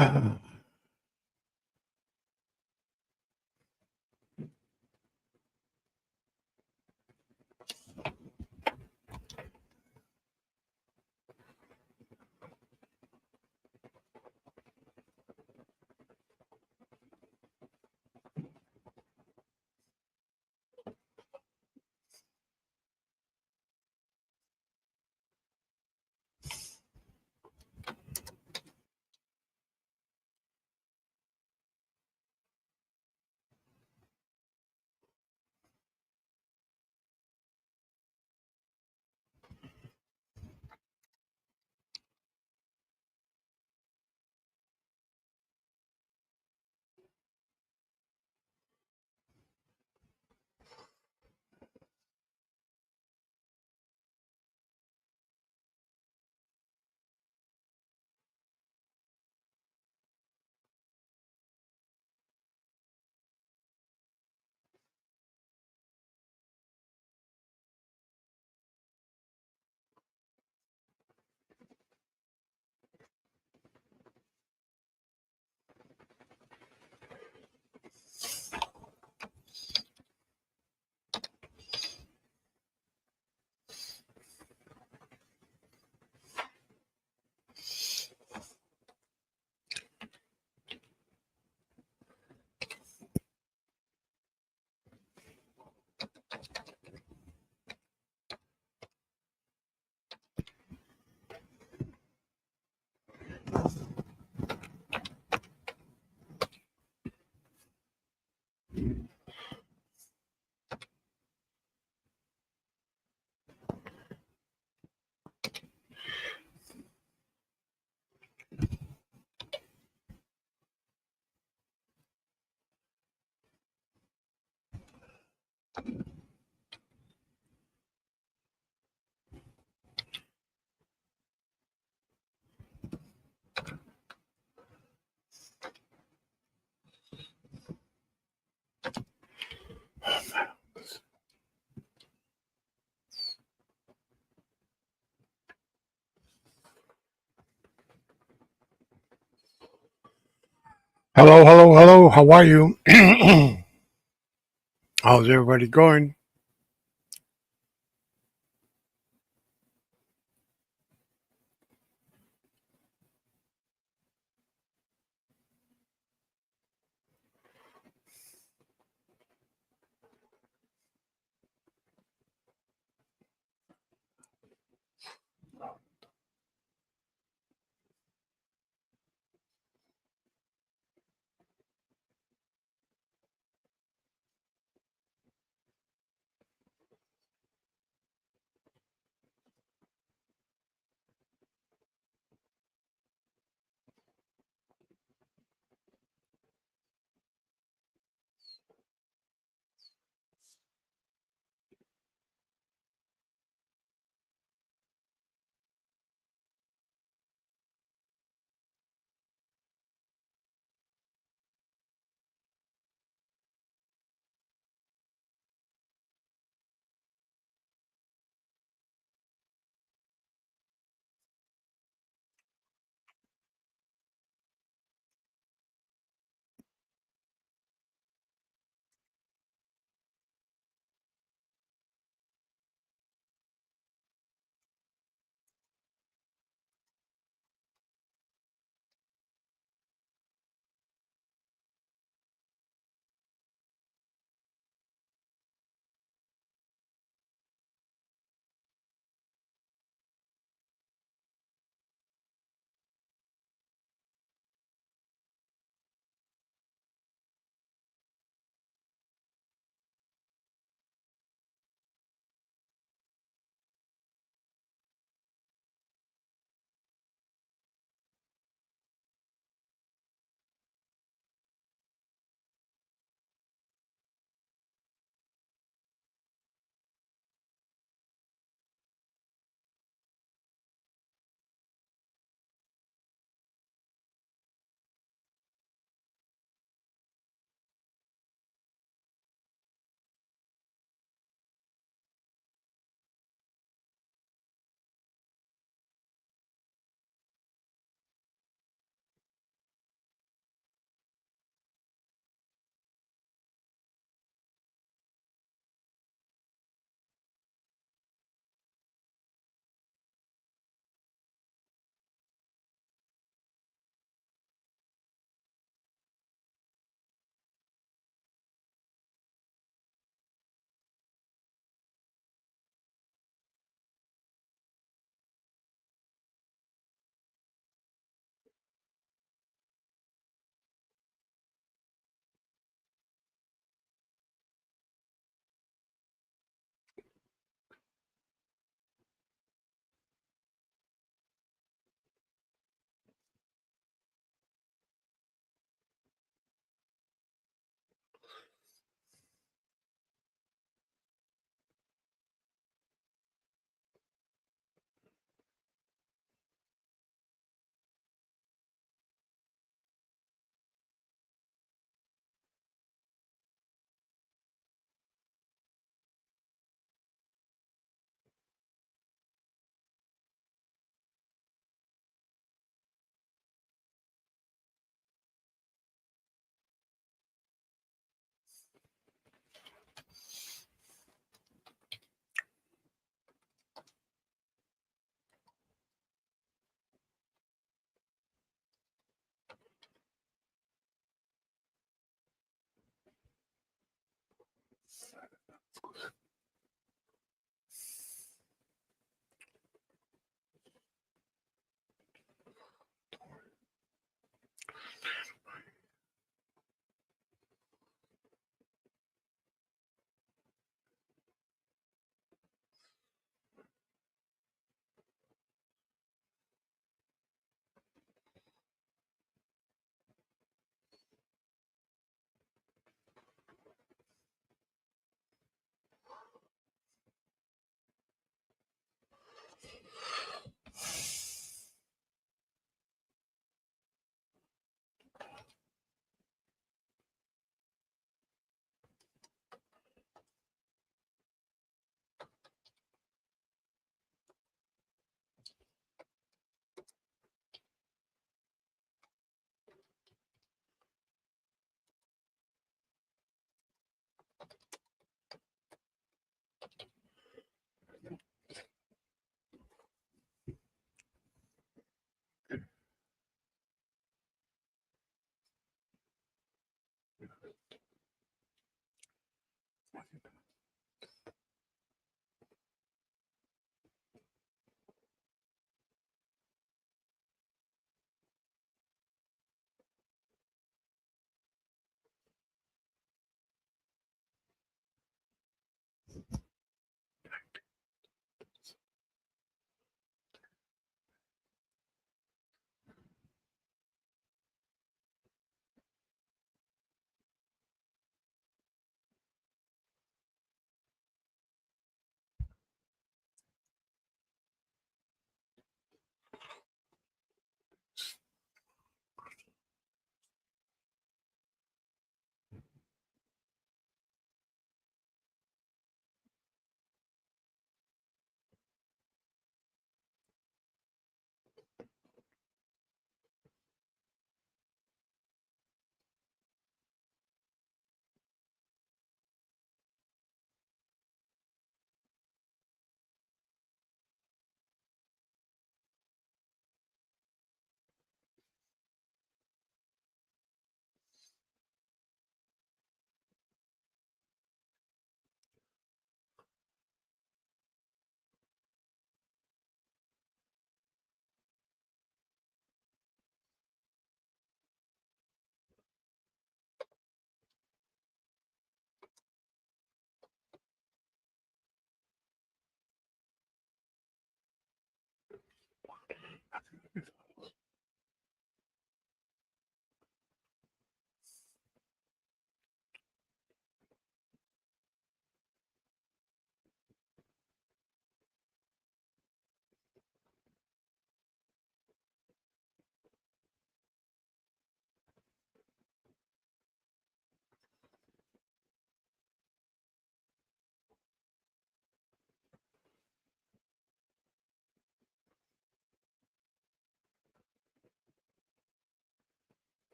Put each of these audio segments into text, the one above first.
Hello, hello, hello. How are you? How's everybody going?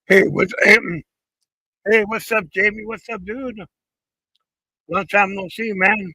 Hey, hey, what's up, Jamie? What's up, dude? Long time no see, man.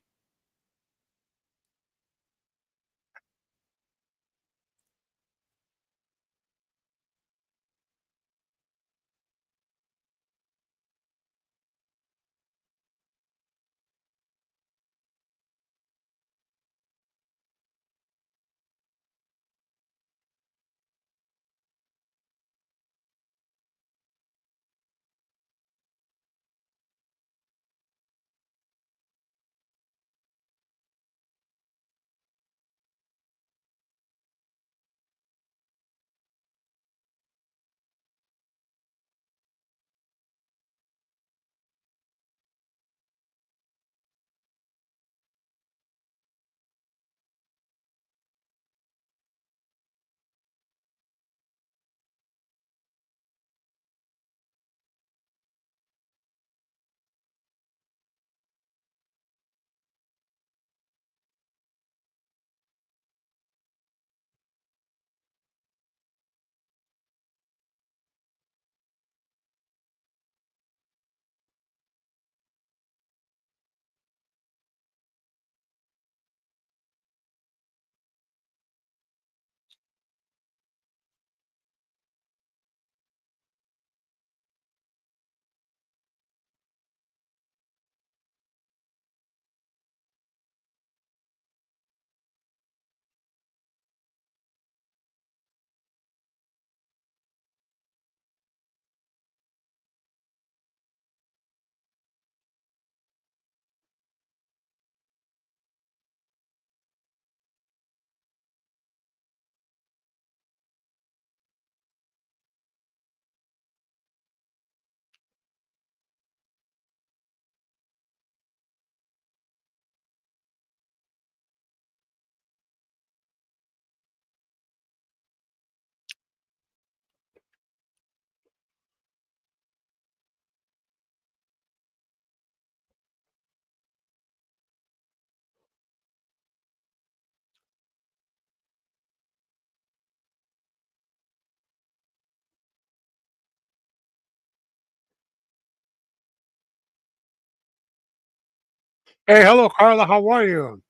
Hey, hello, Carla. How are you?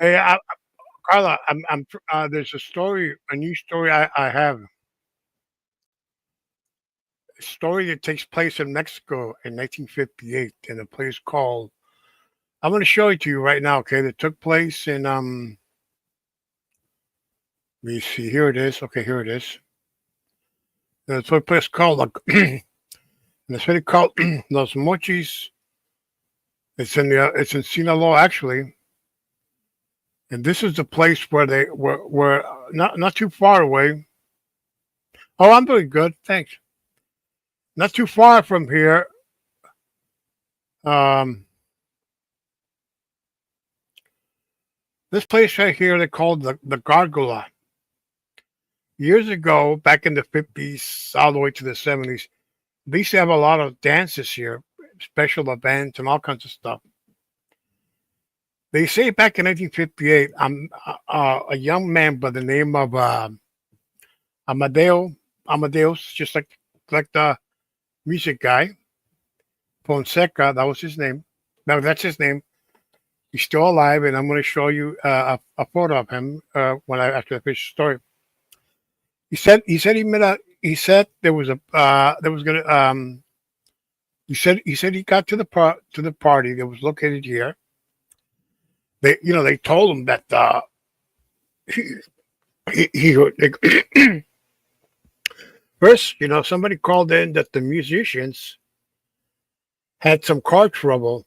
Hey, Carla. There's a story, a new story I have. A story that takes place in Mexico in 1958 in a place called. I'm going to show it to you right now. Okay, that took place in Let me see. Here it is. Okay, here it is. It's a place called in a city called Los Mochis. It's in Sinaloa actually, and this is the place where they were not too far away. Oh, I'm doing good, thanks. Not too far from here. Um, this place right here they called the Gargola. Years ago, back in the 50s, all the way to the 70s, they used to have a lot of dances here, special events, and all kinds of stuff. They say back in 1958, a young man by the name of Amadeo, Amadeus, just like the music guy, Fonseca, that was his name. No, that's his name. He's still alive, and I'm going to show you a photo of him when after I finish the story. He said he met a he said there was gonna he said he got to to the party that was located here. They told him that he, he first somebody called in that the musicians had some car trouble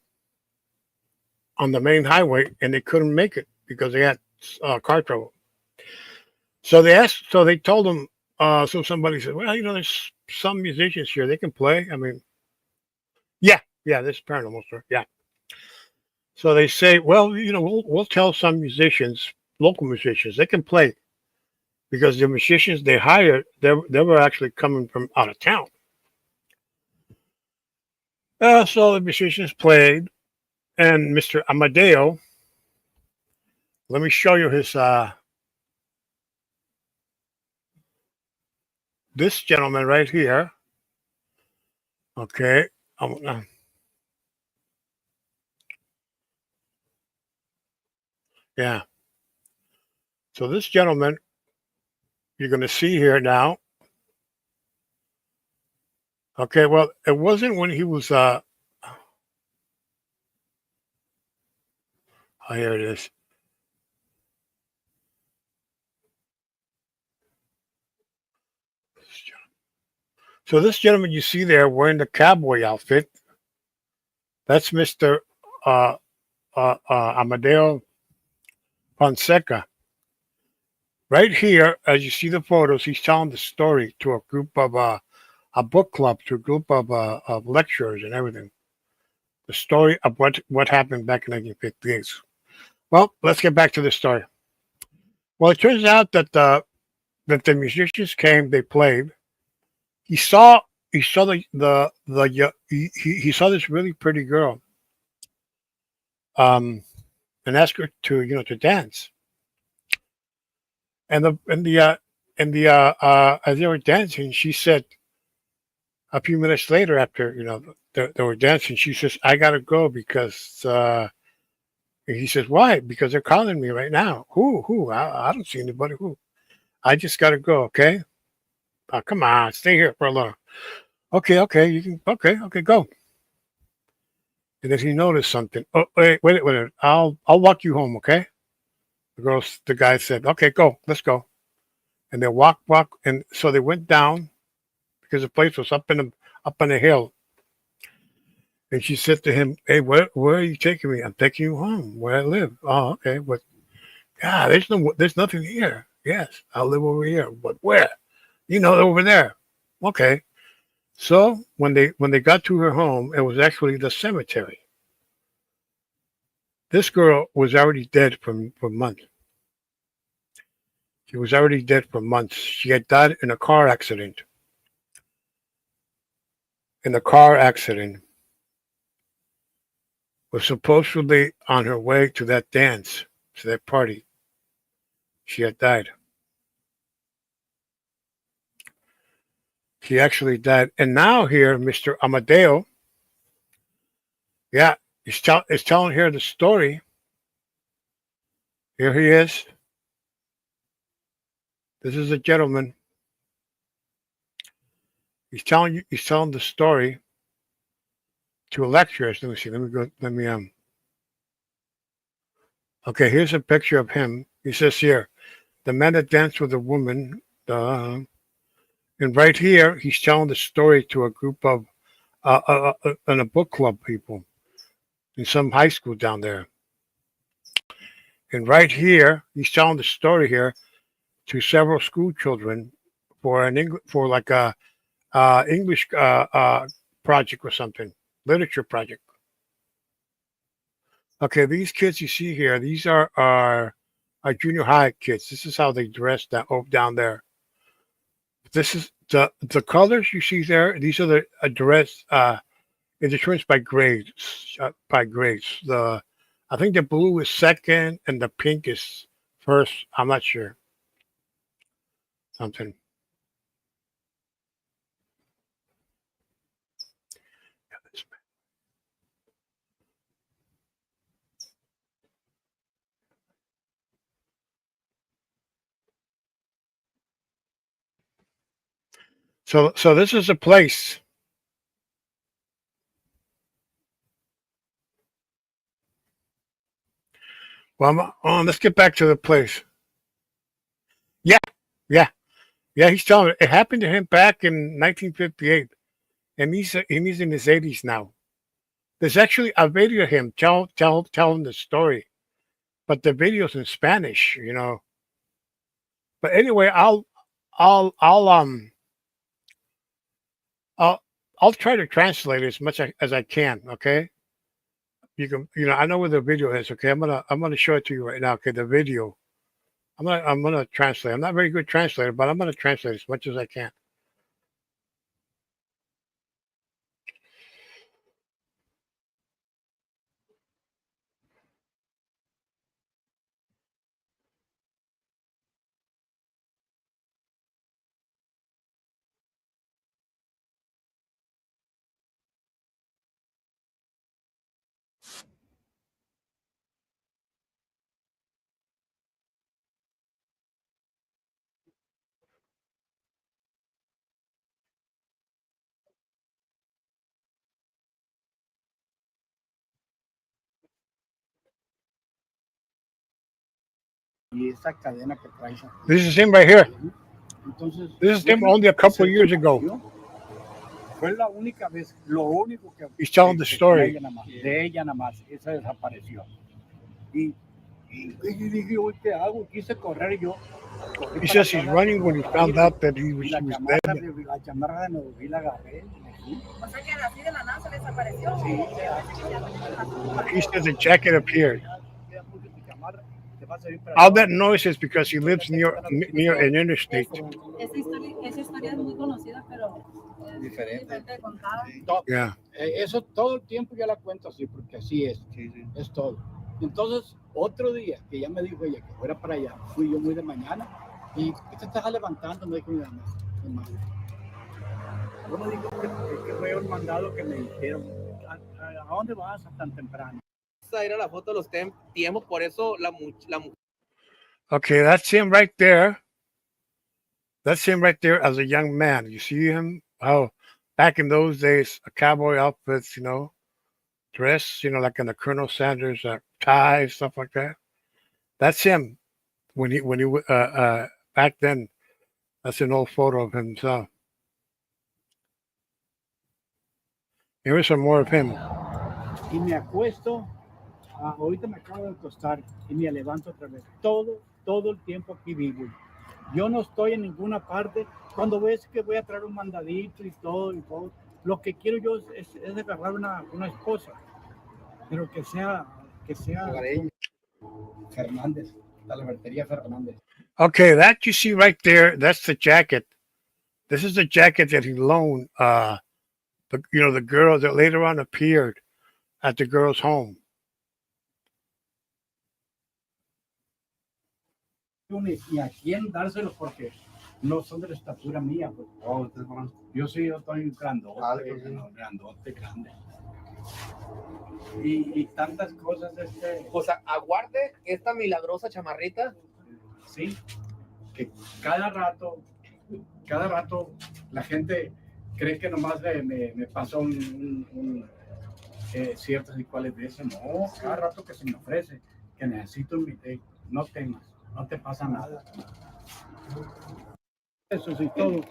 on the main highway and they couldn't make it because they had car trouble. So they told him. So somebody said, well, there's some musicians here. They can play. I mean, yeah, yeah, this is paranormal story. Yeah. So they say, well, we'll tell some musicians, local musicians, they can play because the musicians they hired, they were actually coming from out of town. So the musicians played, and Mr. Amadeo, let me show you his, this gentleman right here. Okay. Yeah. So this gentleman, you're going to see here now. Okay. Well, it wasn't when he was, oh, here it is. So this gentleman you see there wearing the cowboy outfit, that's Mr. Uh, Amadeo Fonseca. Right here, as you see the photos, he's telling the story to a group of a book club, to a group of lecturers and everything. The story of what happened back in 1958. Well, let's get back to the story. Well, it turns out that the musicians came, they played. He saw he saw he saw this really pretty girl, um, and asked her to to dance. And as they were dancing, she said a few minutes later, after they were dancing, she says, "I gotta go because." He says, "Why?" Because they're calling me right now. Who? Who? I don't see anybody. Who? I just gotta go. Okay. Oh, come on, stay here for a little. Okay, okay, you can. Okay, okay, go. And then he noticed something. Oh, wait. I'll walk you home. Okay. The guy said, "Okay, go. Let's go." And they walk, and so they went down because the place was up in the hill. And she said to him, "Hey, where are you taking me? I'm taking you home, where I live." Oh, okay. But yeah, there's nothing here. Yes, I live over here. But where? Over there. Okay. So when they got to her home, it was actually the cemetery. This girl was already dead for months. She was already dead for months. She had died in a car accident. In a car accident, was supposedly on her way to that dance, to that party. She had died. She actually died. And now here, Mr. Amadeo, yeah, He's telling here the story. Here he is. This is a gentleman. He's telling the story to a lecturers. Let me see. Let me go. Let me Okay, here's a picture of him. He says here, the man that danced with a woman. And right here, he's telling the story to a group of in a book club people in some high school down there. And right here, he's telling the story here to several school children for for like a English project or something, literature project. Okay, these kids you see here, these are junior high kids. This is how they dress down there. This is the colors you see there. These are the dress. It's determined by grades. The I think the blue is second and the pink is first. I'm not sure. Something. So this is a place. Well, let's get back to the place. Yeah, yeah, yeah. He's telling me it happened to him back in 1958, and he's in his 80s now. There's actually a video of him telling the story, but the video's in Spanish, you know. But anyway, I'll I'll um I'll I'll try to translate as much as I can. Okay, I know where the video is. Okay, I'm gonna show it to you right now. Okay, the video. I'm gonna translate. I'm not a very good translator, but I'm gonna translate as much as I can. This is him right here. This is him only a couple of years ago. Fue la única vez, lo único He's telling the story. De ella nada más, esa desapareció. Y dije, oye, ¿qué hago? Quise correr y yo. He says he's running when he found out that he was dead. La chamarra de nuevo y la agarré. O sea que así de la nada se desapareció. Sí. He says the jacket appeared. All that noise is because he lives near an interstate. Esa historia es muy conocida, pero diferente de contar. Yeah. Eso todo el tiempo yo la cuento así, porque así es. Es todo. Entonces, otro día que ya me dijo ella que fuera para allá, fui yo muy de mañana y ¿qué te estás levantando? Me dijo mi mamá. Yo me dijo que fue el mandado que me dijeron. ¿A dónde vas tan temprano? Esa era la foto de los tiempos, por eso la mujer. Okay, that's him right there. That's him right there as a young man. You see him? Oh, back in those days, a cowboy outfits, dress, like in the Colonel Sanders tie, stuff like that. That's him when he back then. That's an old photo of himself. Here's some more of him. Y me acuesto, ahorita me acabo de acostar y me levanto otra vez. Todo el tiempo aquí vivo. Yo no estoy en ninguna parte. Cuando ves que voy a traer un mandadito y todo, lo que quiero yo es agarrar una esposa, pero que sea Fernández, la Libertería Fernández. Okay, that you see right there, that's the jacket. This is the jacket that he loaned the girl that later on appeared at the girl's home. Y a quién dárselo porque no son de la estatura mía. Pues. Yo sí, yo estoy grande. y tantas cosas. Pues aguarde esta milagrosa chamarrita. Sí, que cada rato la gente cree que nomás me pasó ciertas y cuales veces. No, cada rato que se me ofrece, que necesito un video, no temas, no te pasa nada. Eso sí, todo.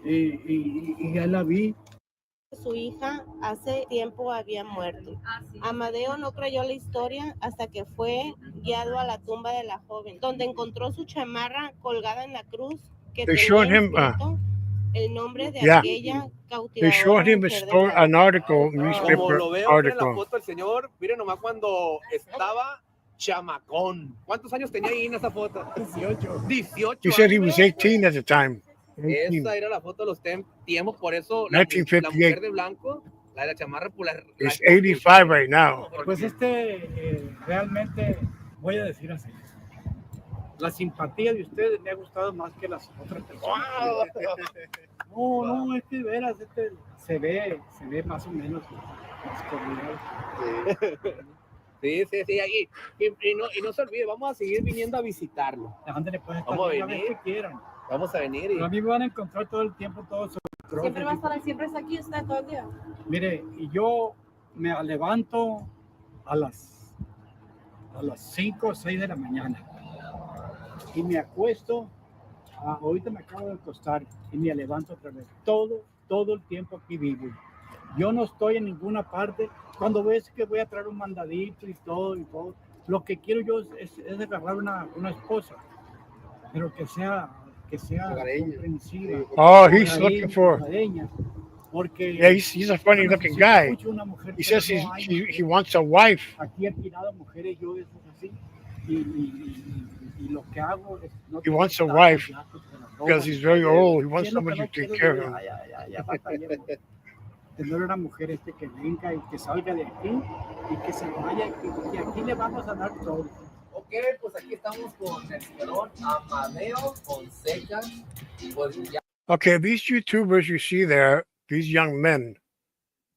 Y ya la vi. Su hija hace tiempo había muerto. Sí. Amadeo no creyó la historia hasta que fue guiado a la tumba de la joven, donde encontró su chamarra colgada en la cruz que They tenía showed him, escrito el nombre de yeah. aquella They showed cautivadora him a mujer de story, blanco. an article, Como newspaper lo veo, miren la article. foto del señor, miren nomás cuando estaba chamacón. ¿Cuántos años tenía ahí en esa foto? 18. 18 He said he años. was 18 at the time. 18. Esa era la foto de los tiempos, por eso la 1958. mujer de blanco, la de la chamarra, pues la He's 85 right now. Pues realmente voy a decir así. La simpatía de ustedes me ha gustado más que las otras personas. No, es que de veras, se ve más o menos más cordial. Sí. Y no se olvide, vamos a seguir viniendo a visitarlo. Ándale, pues, Vamos a la venir. vez que quieran. Vamos a venir y Pero a mí me van a encontrar todo el tiempo, todo sobre Siempre va a estar, siempre está aquí usted todo el día. Mire, y yo me levanto a las 5 o 6 de la mañana y me acuesto, ahorita me acabo de acostar y me levanto otra vez. Todo el tiempo aquí vivo. Yo no estoy en ninguna parte. Cuando ves que voy a traer un mandadito y todo, lo que quiero yo es agarrar una esposa, pero que sea comprensiva. Oh, he's looking for. Porque Yeah, he's a funny looking guy. He says he wants a wife. Aquí he tirado mujeres yo eso es así y lo que hago es no He wants a wife because he's very old. He wants somebody to take care of him. Tener una mujer que venga y que salga de aquí y que se vaya y aquí le vamos a dar todo. Ok, pues aquí estamos con el señor Amadeo Fonseca. Pues ya. Okay, these YouTubers you see there, these young men,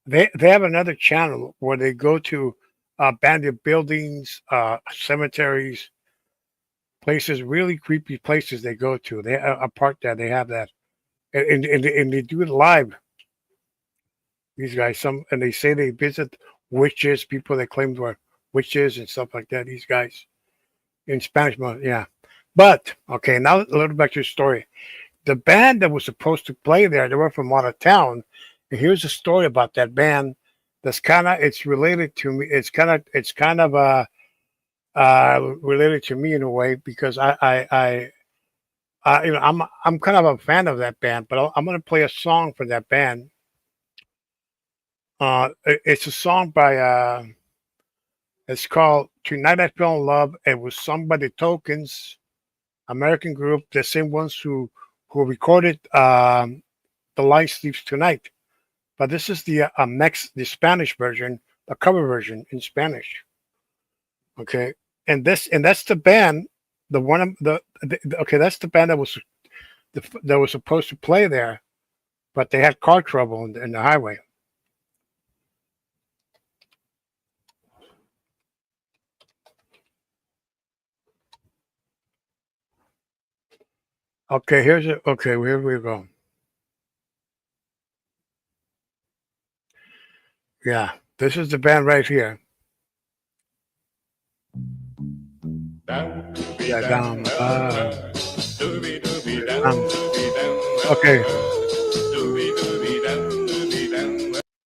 they have another channel where they go to abandoned buildings, cemeteries, places, really creepy places they go to. They a part that they have that, and they do it live. These guys, and they say they visit witches, people that claim were witches and stuff like that. These guys in Spanish, yeah. But okay, now a little back to the story. The band that was supposed to play there, they were from out of town. And here's a story about that band. It's related to me. It's kind of related to me in a way because I'm kind of a fan of that band. But I'm going to play a song for that band. It's a song by it's called "Tonight I Fell in Love." It was sung by the Tokens, American group, the same ones who recorded "The Light Sleeps Tonight." But this is the Spanish version, the cover version in Spanish. Okay, and that's the band, that's the band that was supposed to play there, but they had car trouble in the highway. Okay, here we go. Yeah, this is the band right here. Yeah, okay.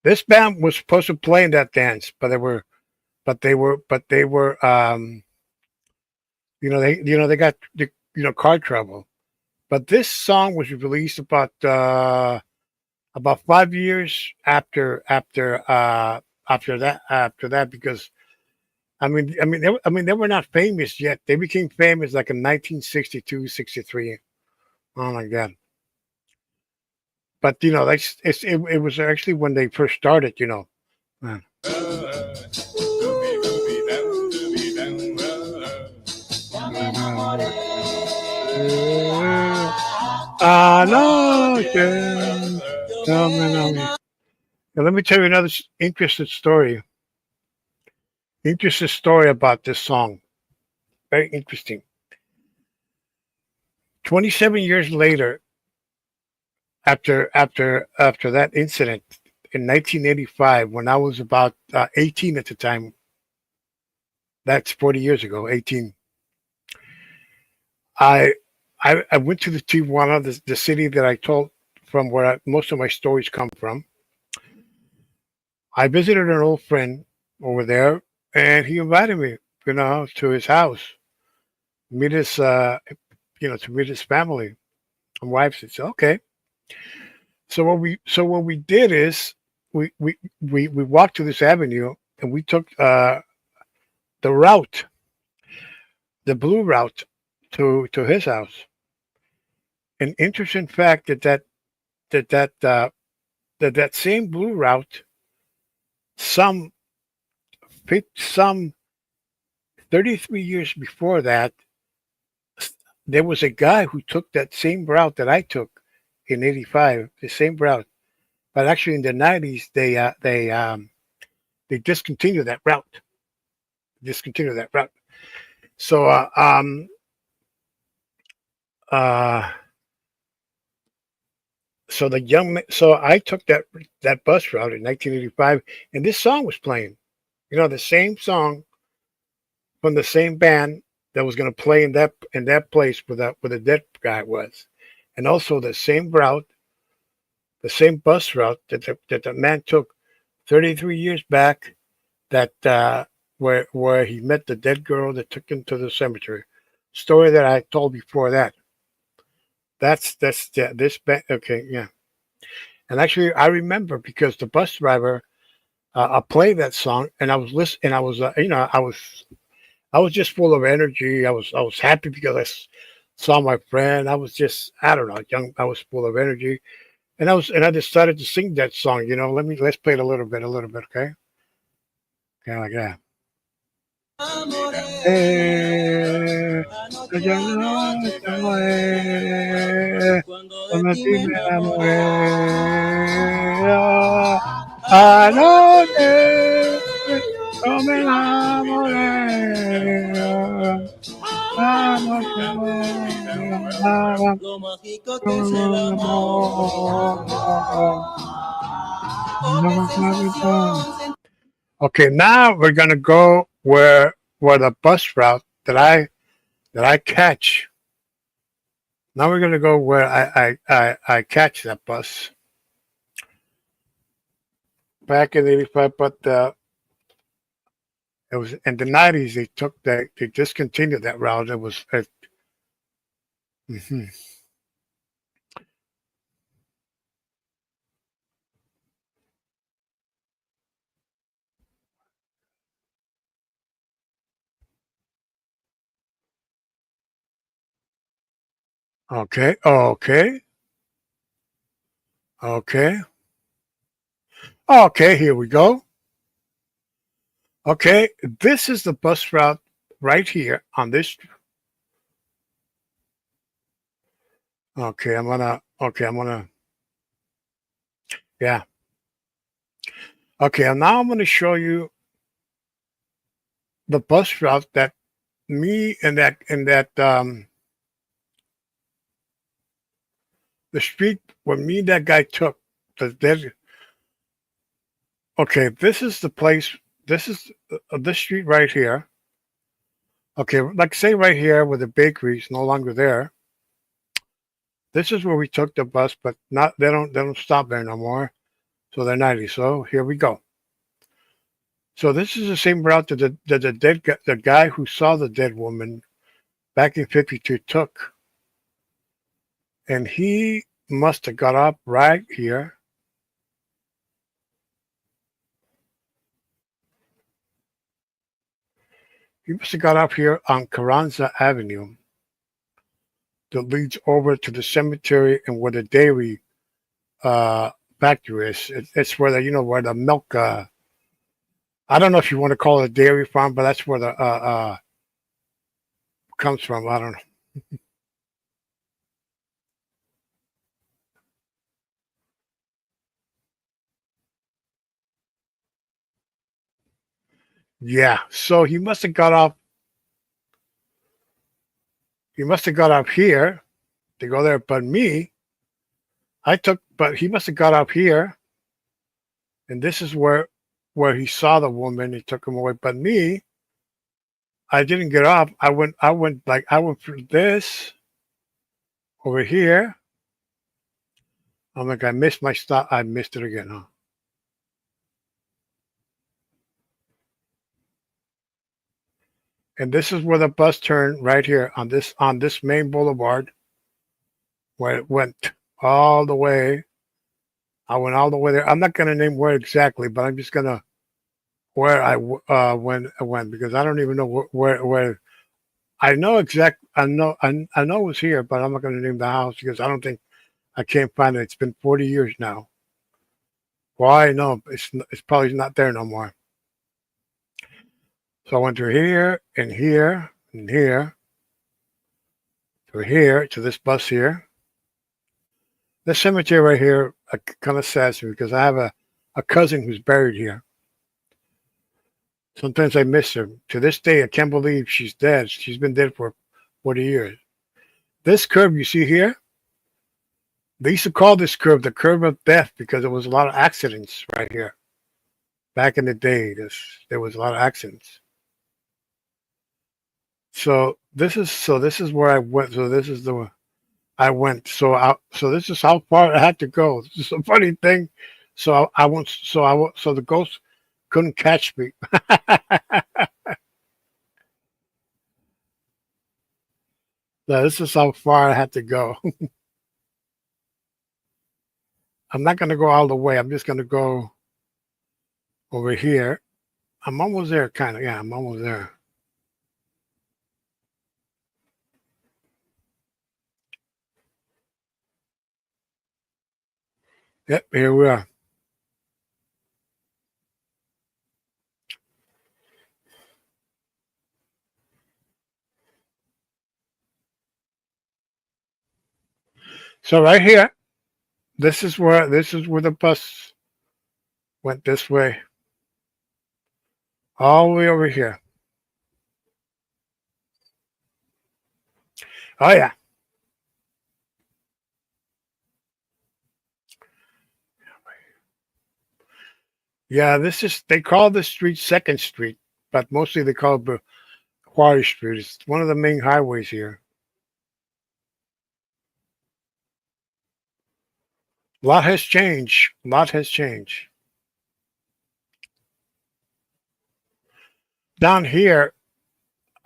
This band was supposed to play in that dance, but they were they got car trouble. But this song was released about 5 years after that because they were not famous yet. They became famous like in 1962, 63. Oh my God. But it was actually when they first started, Man. Now, let me tell you another interesting story. Interesting story about this song. Very interesting. 27 years later, after that incident in 1985, when I was about 18 at the time, that's 40 years ago, 18. I I went to the Tijuana, the city that I told from where most of my stories come from. I visited an old friend over there, and he invited me, to his house, meet his, to meet his family and wife. Said, okay. So what we did is we walked to this avenue and we took the route, the blue route, to his house. An interesting fact that that uh, that same blue route, some some 33 years before that, there was a guy who took that same route that I took in '85, the same route. But actually, in the '90s, they discontinued that route. Discontinued that route. So uh, so so I took that bus route in 1985, and this song was playing. The same song from the same band that was going to play in that place where the dead guy was, and also the same route, the same bus route that the man took 33 years back. That where he met the dead girl that took him to the cemetery. Story that I told before that. That's yeah, this band. Okay, yeah. And actually, I remember because the bus driver played that song, and I was listening, and I was, I was just full of energy. I was happy because saw my friend. I was just, I don't know, young. I was full of energy, and I decided to sing that song. Let's play it a little bit, okay? Kind of like that. Yo no te cuando ti me enamoré. Anoche yo me enamoré. Anoche me amaba. Lo mágico que es el amor. Okay, now we're gonna go where the bus route that I catch. Now we're gonna go where I catch that bus back in '85, but it was in the '90s. They discontinued that route. It was mhm. Okay, okay, okay. Here we go. Okay, this is the bus route right here on this. Okay, I'm gonna. Okay, I'm gonna. Yeah. Okay, and now I'm gonna show you the bus route that me and that the street where me and that guy took. There's Okay, this is the place. This is this street right here. Okay, like say right here where the bakery is no longer there. This is where we took the bus, but not they don't stop there no more. So they're 90. So here we go. So this is the same route that the guy who saw the dead woman back in '52 took, and he must have got up right here. He must have got up here on Carranza Avenue that leads over to the cemetery and where the dairy uh, factory is. It's where where the milk. I don't know if you want to call it a dairy farm, but that's where the comes from. I don't know. Yeah. So he must have got off. He must have got off here to go there. But me, but he must have got up here, and this is where he saw the woman. He took him away. But me, I didn't get off. I went through this over here. I'm like, I missed my stop. I missed it again, huh? And this is where the bus turned right here on this main boulevard, where it went all the way. I went all the way there. I'm not gonna name where exactly, but I'm just gonna where went because I don't even know where I know exact. I know it was here, but I'm not gonna name the house because I can't find it. It's been 40 years now. Why? No, it's probably not there no more. So I went through here and here and here to here to this bus here. This cemetery right here kind of sads me because I have a cousin who's buried here. Sometimes I miss her. To this day, I can't believe she's dead. She's been dead for 40 years. This curve you see here, they used to call this curve the curve of death because there was a lot of accidents right here. Back in the day, there was a lot of accidents. So this is where I went. So this is the I went. So this is how far I had to go. This is a funny thing. So I went. So the ghost couldn't catch me. No, this is how far I had to go. I'm not going to go all the way. I'm just going to go over here. I'm almost there, kind of. Yeah, I'm almost there. Yep, here we are. So right here, this is where the bus went this way, all the way over here. Oh yeah. Yeah, they call this street Second Street, but mostly they call it Quarry Street. It's one of the main highways here. A lot has changed. A lot has changed. Down here,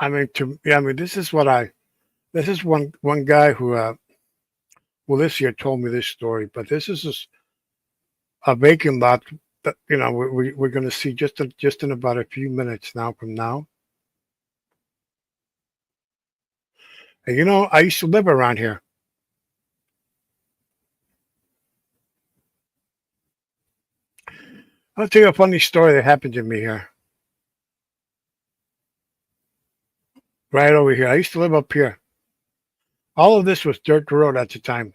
this is one guy who lives here told me this story, but this is a vacant lot that we're going to see just in about a few minutes now from now. And I used to live around here. I'll tell you a funny story that happened to me here. Right over here. I used to live up here. All of this was dirt road at the time.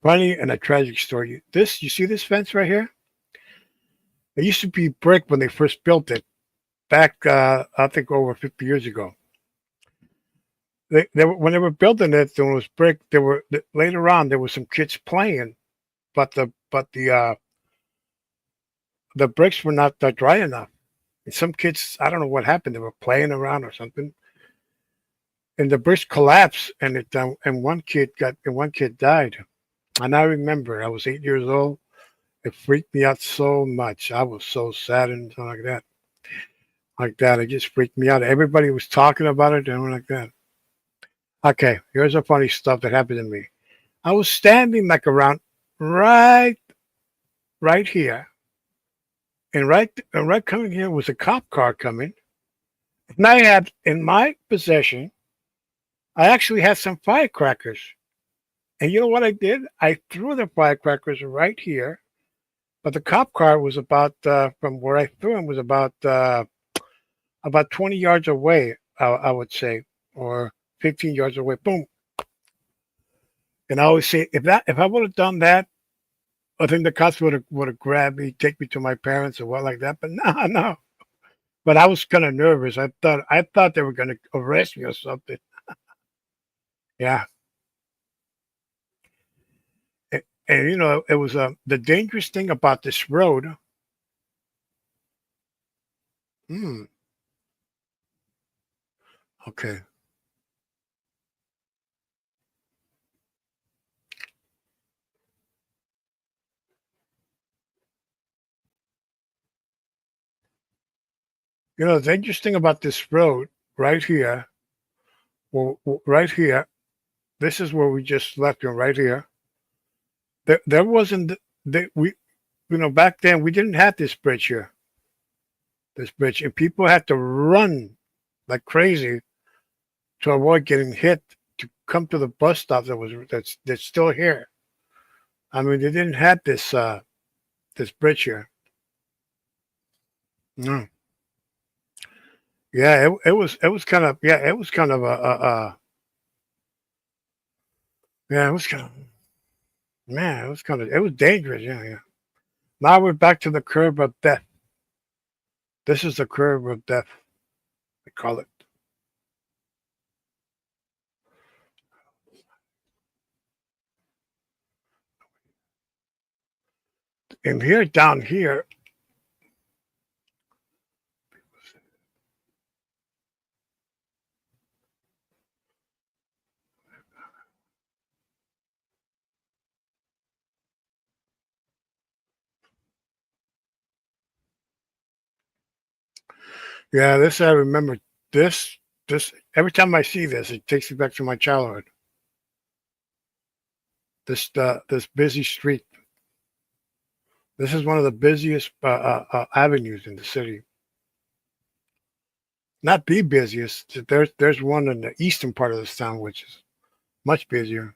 Funny and a tragic story. You see this fence right here? It used to be brick when they first built it, back I think over 50 years ago. When they were building it, there was brick. Later on there were some kids playing, but the bricks were not dry enough. And some kids, I don't know what happened. They were playing around or something, and the bricks collapsed, and one kid died. And I remember I was 8 years old. It freaked me out so much. I was so sad and something like that. Like that, it just freaked me out. Everybody was talking about it and like that. Okay, here's a funny stuff that happened to me. I was standing like around right here. And right coming here was a cop car coming. And I had in my possession, I actually had some firecrackers. And you know what I did? I threw the firecrackers right here. But the cop car was about from where I threw him was about 20 yards away, I would say, or 15 yards away. Boom. And I always say if I would have done that I think the cops would have grabbed me, take me to my parents or what like that. But no, no. But I was kind of nervous. I thought they were going to arrest me or something. Yeah. And you know, it was the dangerous thing about this road. Hmm. Okay. You know, the dangerous thing about this road right here. Well, right here. This is where we just left. You right here. There wasn't. We you know back then we didn't have this bridge here. This bridge, and people had to run like crazy to avoid getting hit to come to the bus stop that's still here. I mean, they didn't have this bridge here. No. Yeah, it was kind of it was kind of yeah, it was kind of man, it was dangerous. Yeah, yeah. Now we're back to the curve of death. This is the curve of death. They call it. And here down here, yeah, this I remember. This every time I see this, it takes me back to my childhood. This busy street. This is one of the busiest avenues in the city. Not the busiest. There's one in the eastern part of this town, which is much busier.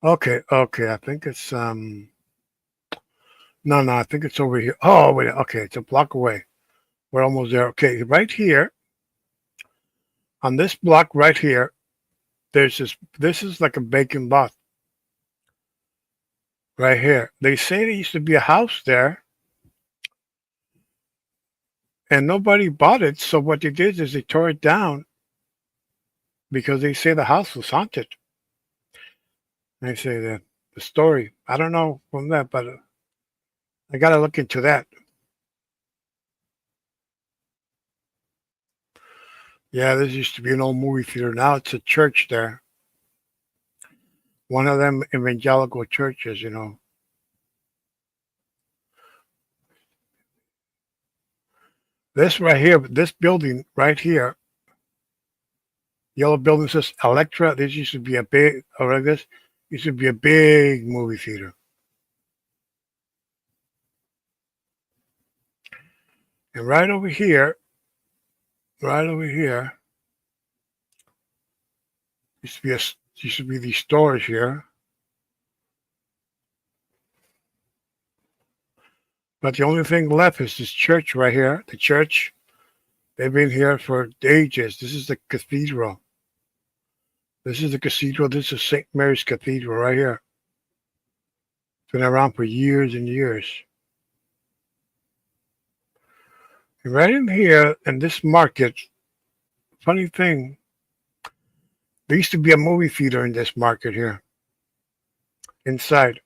Okay, okay. I think it's no, no. I think it's over here. Oh, wait. Okay, it's a block away. We're almost there. Okay, right here on this block right here, there's this. This is like a vacant lot right here. They say there used to be a house there, and nobody bought it. So what they did is they tore it down because they say the house was haunted. They say that the story. I don't know from that, but I got to look into that. Yeah, this used to be an old movie theater. Now it's a church there. One of them evangelical churches, you know. This right here, this building right here, yellow building says Electra. This used to be a big, or like this, used to be a big movie theater. And right over here, used to be these stores here. But the only thing left is this church right here. The church, they've been here for ages. This is the cathedral. This is the cathedral. This is St. Mary's Cathedral right here. It's been around for years and years. And right in here, in this market, funny thing, there used to be a movie theater in this market here, inside.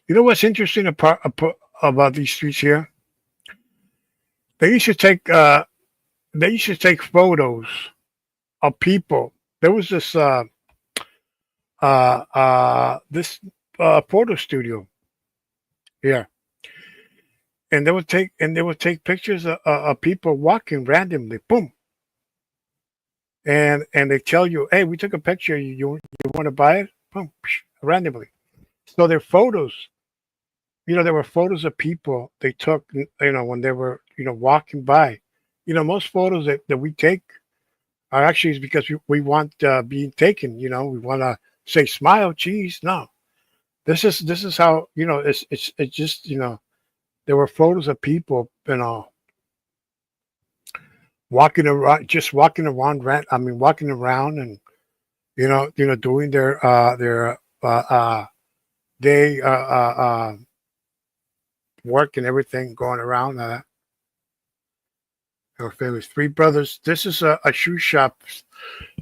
You know what's interesting about these streets here? They used to take photos of people. There was this photo studio here, and they would take pictures of people walking randomly. Boom, and they tell you, "Hey, we took a picture. You want to buy it?" Boom, randomly. So their photos, there were photos of people they took, when they were, walking by. Most photos that we take are actually because we want being taken. We want to say smile, cheese. No, this is how it's just there were photos of people, walking around, just walking around. Walking around and doing their day work and everything, going around. Her family, three brothers. This is a shoe shop,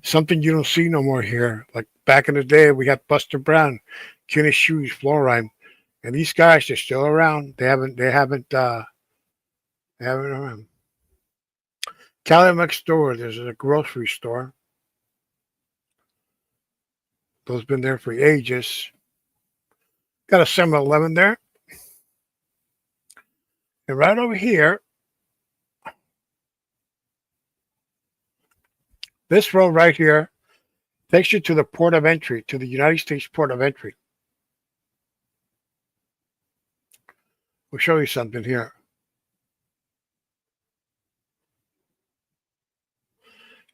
something you don't see no more here. Like back in the day, we had Buster Brown, Kenny Shoes, Florine, and these guys, they're still around. They haven't around. Cali next door, there's a grocery store. Those been there for ages. Got a 7-Eleven there. And right over here, this road right here takes you to the port of entry, to the United States port of entry. We'll show you something here.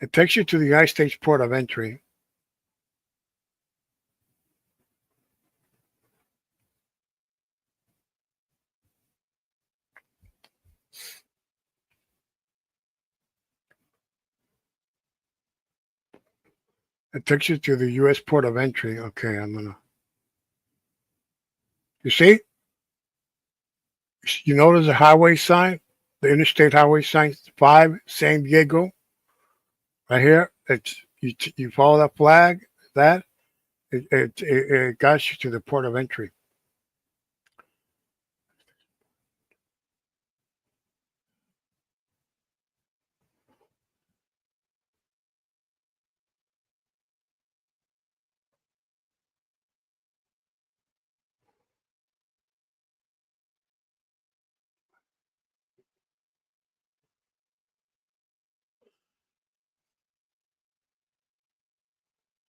It takes you to the United States port of entry. It takes you to the U.S. port of entry. Okay, you see? You notice the highway sign, the interstate highway sign 5, San Diego, right here. You follow that flag, it got you to the port of entry.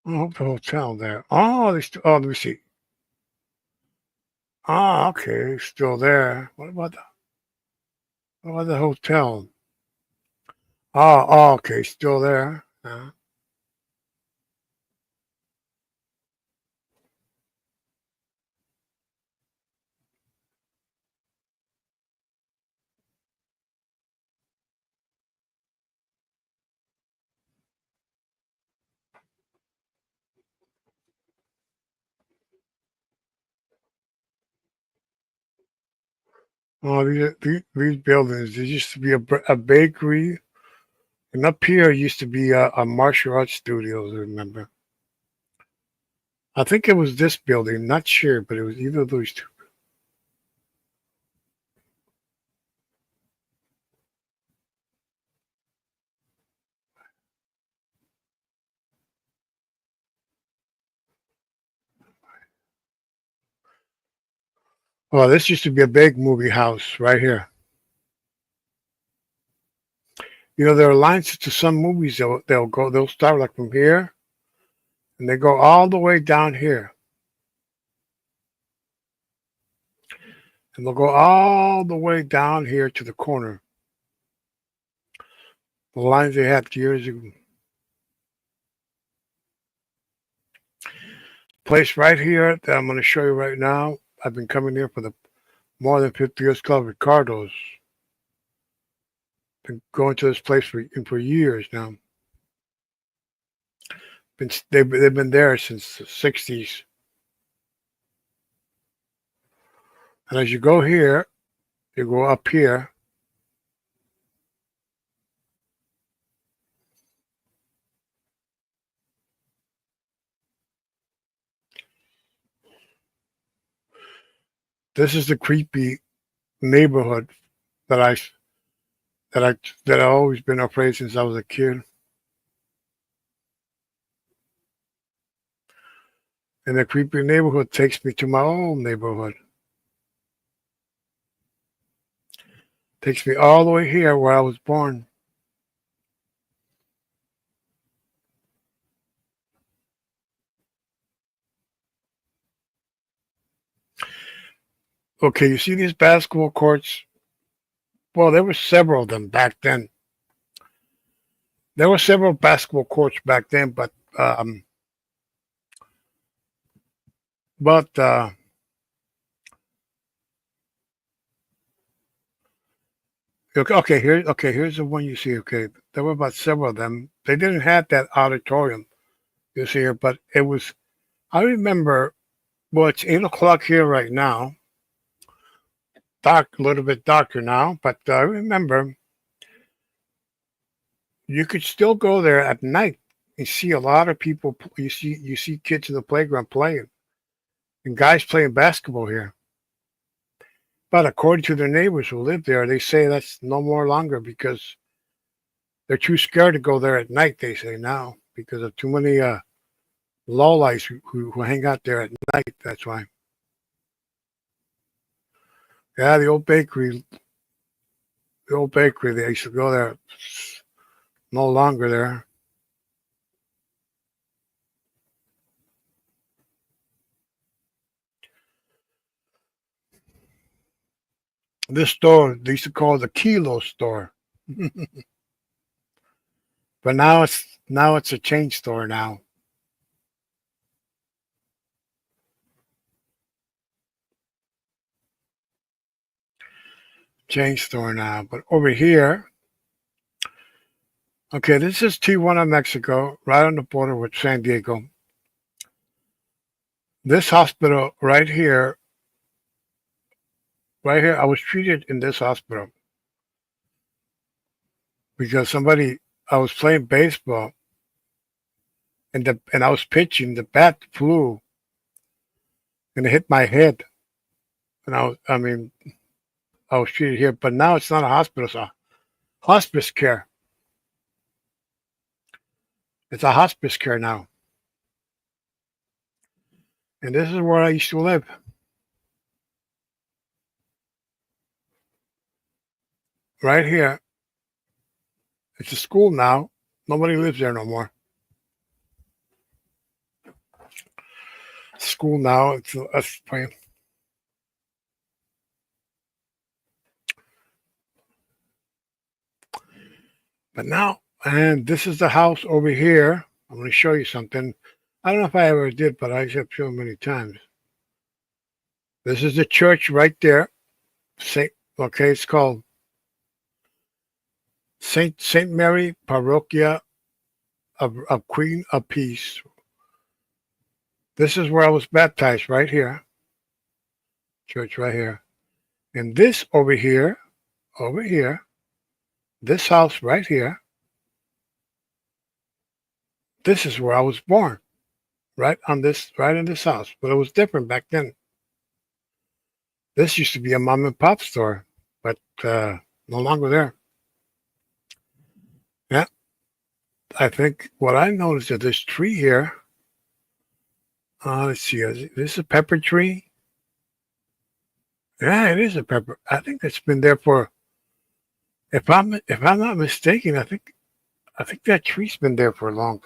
Oh, the hotel there. Oh, let me see. Oh, okay, still there. What about the hotel? Oh, okay, still there. Oh, these buildings. There used to be a bakery, and up here used to be a martial arts studios. I remember. I think it was this building. Not sure, but it was either of those two. Well, this used to be a big movie house right here. There are lines to some movies. They'll start like from here, and they go all the way down here, and they'll go all the way down here to the corner. The lines they had years ago. Place right here that I'm going to show you right now. I've been coming here for the more than 50 years, called Ricardo's. Been going to this place for years now. They've been there since the 60s. And as you go here, you go up here. This is the creepy neighborhood that I've always been afraid since I was a kid. And the creepy neighborhood takes me to my own neighborhood. Takes me all the way here where I was born. Okay, you see these basketball courts? Well, there were several of them back then. There were several basketball courts back then, but Okay, here's the one you see. Okay, there were about several of them. They didn't have that auditorium you see here, but it was. I remember. Well, it's 8 o'clock here right now. Dark, a little bit darker now, but I remember you could still go there at night and see a lot of people. You see kids in the playground playing and guys playing basketball here. But according to their neighbors who live there, they say that's no more longer because they're too scared to go there at night. They say now because of too many lowlights who hang out there at night. That's why. Yeah, the old bakery. The old bakery. They used to go there. No longer there. This store they used to call it the Kilo store, but now it's a chain store now. Chain store now. But over here, okay, this is Tijuana, Mexico, right on the border with San Diego. This hospital right here, I was treated in this hospital because I was playing baseball and I was pitching. The bat flew and it hit my head, and I was treated here. But now it's not a hospital; it's a hospice care. It's a hospice care now, and this is where I used to live. Right here, it's a school now. Nobody lives there no more. School now. It's but now, and this is the house over here. I'm going to show you something. I don't know if I ever did, but I have shown many times. This is the church right there. Okay, it's called Saint Mary Parochia of Queen of Peace. This is where I was baptized, right here. Church right here. And this over here, this house right here, this is where I was born. Right in this house. But it was different back then. This used to be a mom and pop store, but no longer there. Yeah. I think what I noticed is this tree here. Let's see. Is this a pepper tree? Yeah, it is a pepper. I think it's been there for. If I'm not mistaken, I think that tree's been there for a long.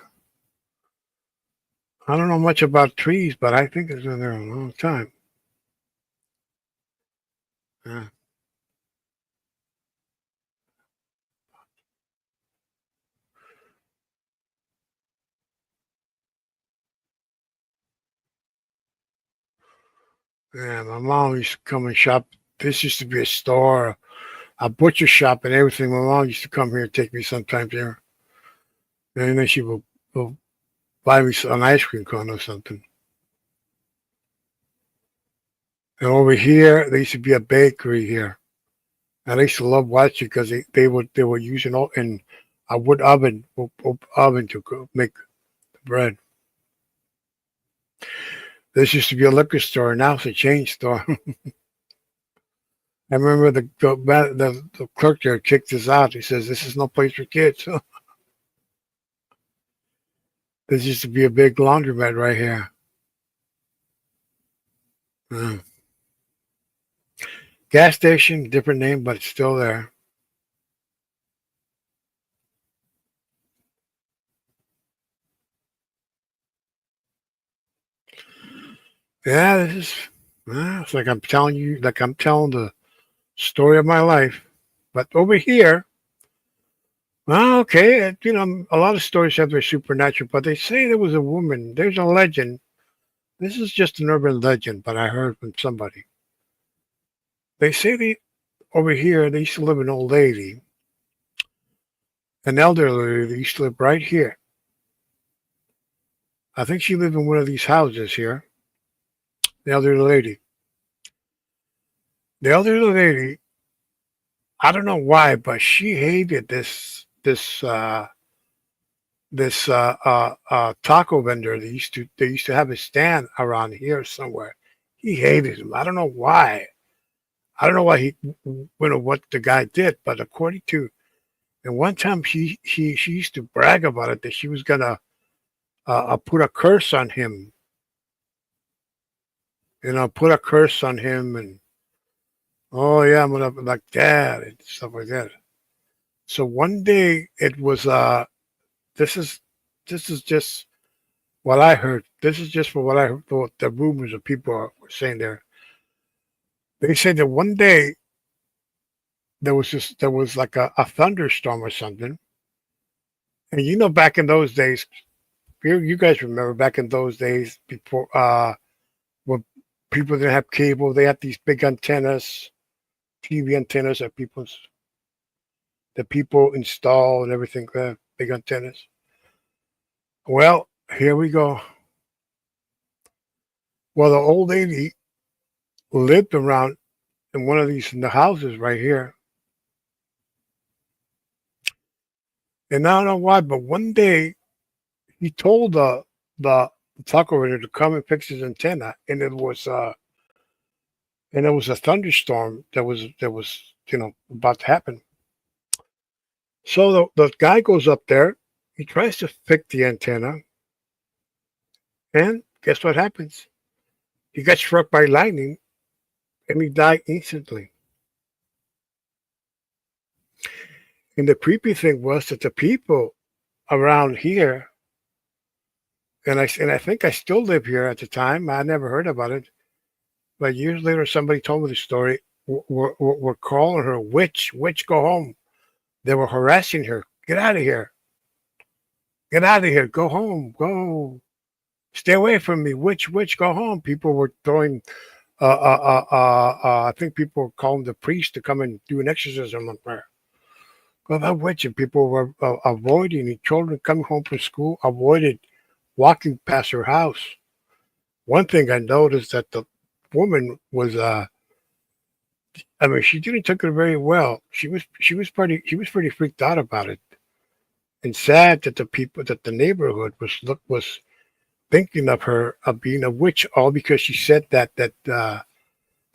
I don't know much about trees, but I think it's been there a long time. Yeah. Yeah, my mom used to come and shop. This used to be a store, a butcher shop, and everything. My mom used to come here and take me sometimes there, and then she will buy me an ice cream cone or something. And over here, there used to be a bakery here. And I used to love watching because they were using in a wood oven to make the bread. This used to be a liquor store. Now it's a chain store. I remember the clerk there kicked us out. He says, "This is no place for kids." This used to be a big laundromat right here. Gas station, different name, but it's still there. Yeah, it's like I'm telling the story of my life. But over here, well, okay, a lot of stories have their supernatural, but they say there was a woman. There's a legend. This is just an urban legend, but I heard from somebody. They say over here, there used to live an old lady, an elderly lady that used to live right here. I think she lived in one of these houses here. The elderly lady. The elderly lady, I don't know why, but she hated this taco vendor. They used to have a stand around here somewhere. He hated him. I don't know why. I don't know why what the guy did, but according to, and one time she used to brag about it that she was gonna put a curse on him, put a curse on him, and oh yeah, I'm gonna like that and stuff like that. So one day it was this is this is just what I heard. This is just for what I heard, what the rumors of people were saying there. They said that one day there was like a thunderstorm or something. And back in those days, you guys remember back in those days before when people didn't have cable, they had these big antennas, TV antennas that people install and everything, big antennas. Well, here we go. Well, the old lady lived around in one of these in the houses right here. And I don't know why, but one day he told the taco vendor to come and fix his antenna, and it was a thunderstorm that was about to happen. So the guy goes up there, he tries to fix the antenna, and guess what happens? He got struck by lightning, and he died instantly. And the creepy thing was that the people around here, and I think I still live here at the time. I never heard about it, but years later, somebody told me the story. Were calling her witch, witch, go home. They were harassing her. Get out of here. Get out of here. Go home. Go. Stay away from me. Witch, witch, go home. People were throwing. I think people were calling the priest to come and do an exorcism on her. Go that witch, and people were avoiding. The children coming home from school avoided walking past her house. One thing I noticed that the woman was. I mean, she didn't take it very well. She was pretty freaked out about it, and sad that the neighborhood was thinking of her of being a witch, all because she said that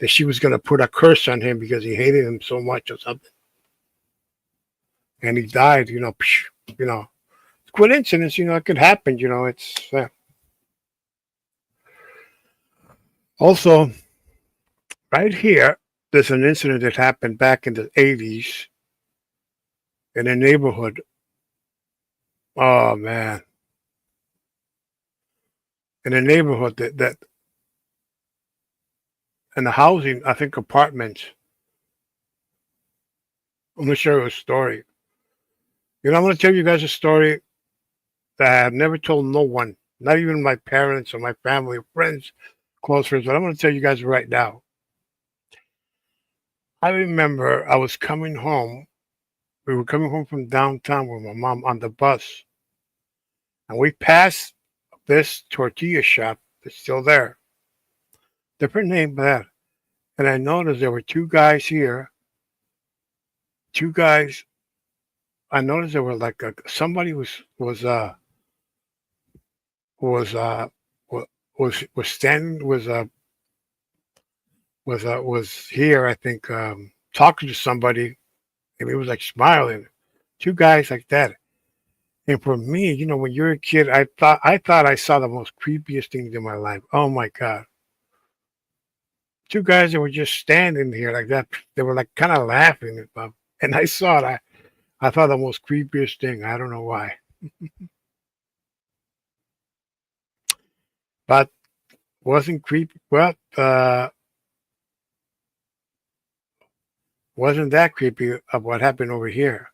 she was going to put a curse on him because he hated him so much or something, and he died. Coincidence. It could happen. It's also right here. There's an incident that happened back in the 80s in a neighborhood. Oh man, in a neighborhood that in the housing, I think apartments. I'm gonna share a story. I'm gonna tell you guys a story that I've never told no one, not even my parents or my family or friends, close friends. But I'm gonna tell you guys right now. I remember I was coming home. We were coming home from downtown with my mom on the bus, and we passed this tortilla shop that's still there. Different name, but that. And I noticed there were two guys here. Two guys. I noticed there were like somebody was wa- was standing was here. I think talking to somebody, and he was like smiling. Two guys like that. And for me, when you're a kid, I thought I saw the most creepiest things in my life. Oh my god. Two guys that were just standing here like that. They were like kind of laughing at them. And I saw it. I thought the most creepiest thing. I don't know why. But wasn't creepy. Well, wasn't that creepy of what happened over here.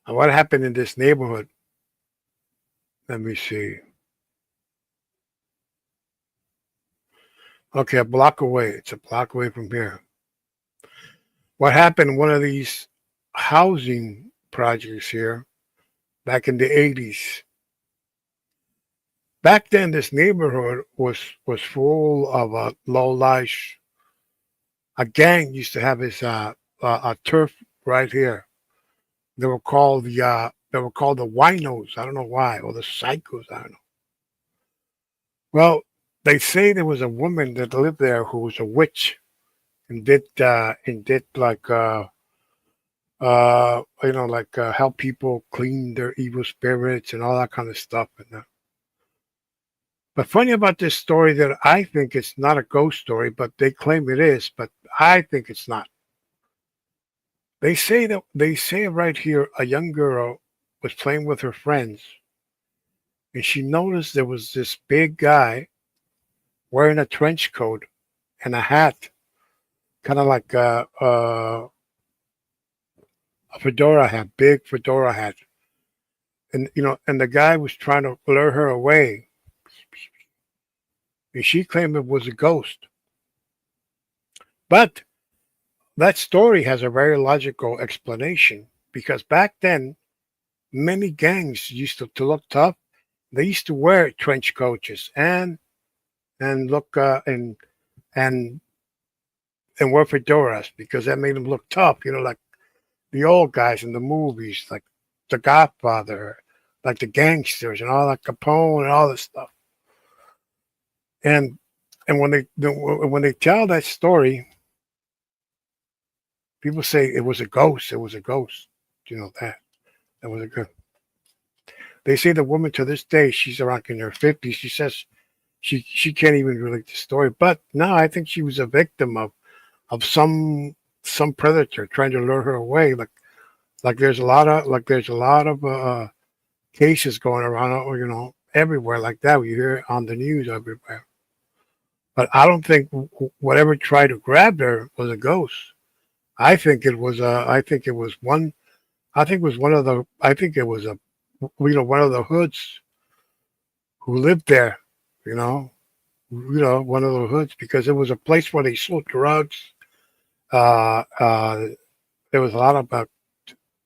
And what happened in this neighborhood. Let me see. Okay, a block away. It's a block away from here. What happened in one of these housing projects here back in the 80s? Back then, this neighborhood was full of low life. A gang used to have his a turf right here. They were called the winos. I don't know why, or the psychos. I don't know. Well, they say there was a woman that lived there who was a witch and did like help people clean their evil spirits and all that kind of stuff. But funny about this story that I think it's not a ghost story, but they claim it is, but I think it's not. They say right here a young girl was playing with her friends and she noticed there was this big guy wearing a trench coat and a hat, kind of like a fedora hat, big fedora hat, and the guy was trying to lure her away, and she claimed it was a ghost. But that story has a very logical explanation because back then, many gangs used to look tough. They used to wear trench coats and look and and wear fedoras because that made them look tough. Like the old guys in the movies, like The Godfather, like the gangsters and all that Capone and all this stuff. And when they tell that story, people say it was a ghost. It was a ghost. That was a good. They say the woman to this day, she's around in her 50s. She says she can't even relate the story. But no, I think she was a victim of some predator trying to lure her away. Like there's a lot of cases going around, everywhere like that. We hear it on the news everywhere. But I don't think whatever tried to grab her was a ghost. I think it was I think it was one. I think it was one of the. I think it was one of the hoods who lived there. You know, one of the hoods because it was a place where they sold drugs. Uh, uh, there was a lot of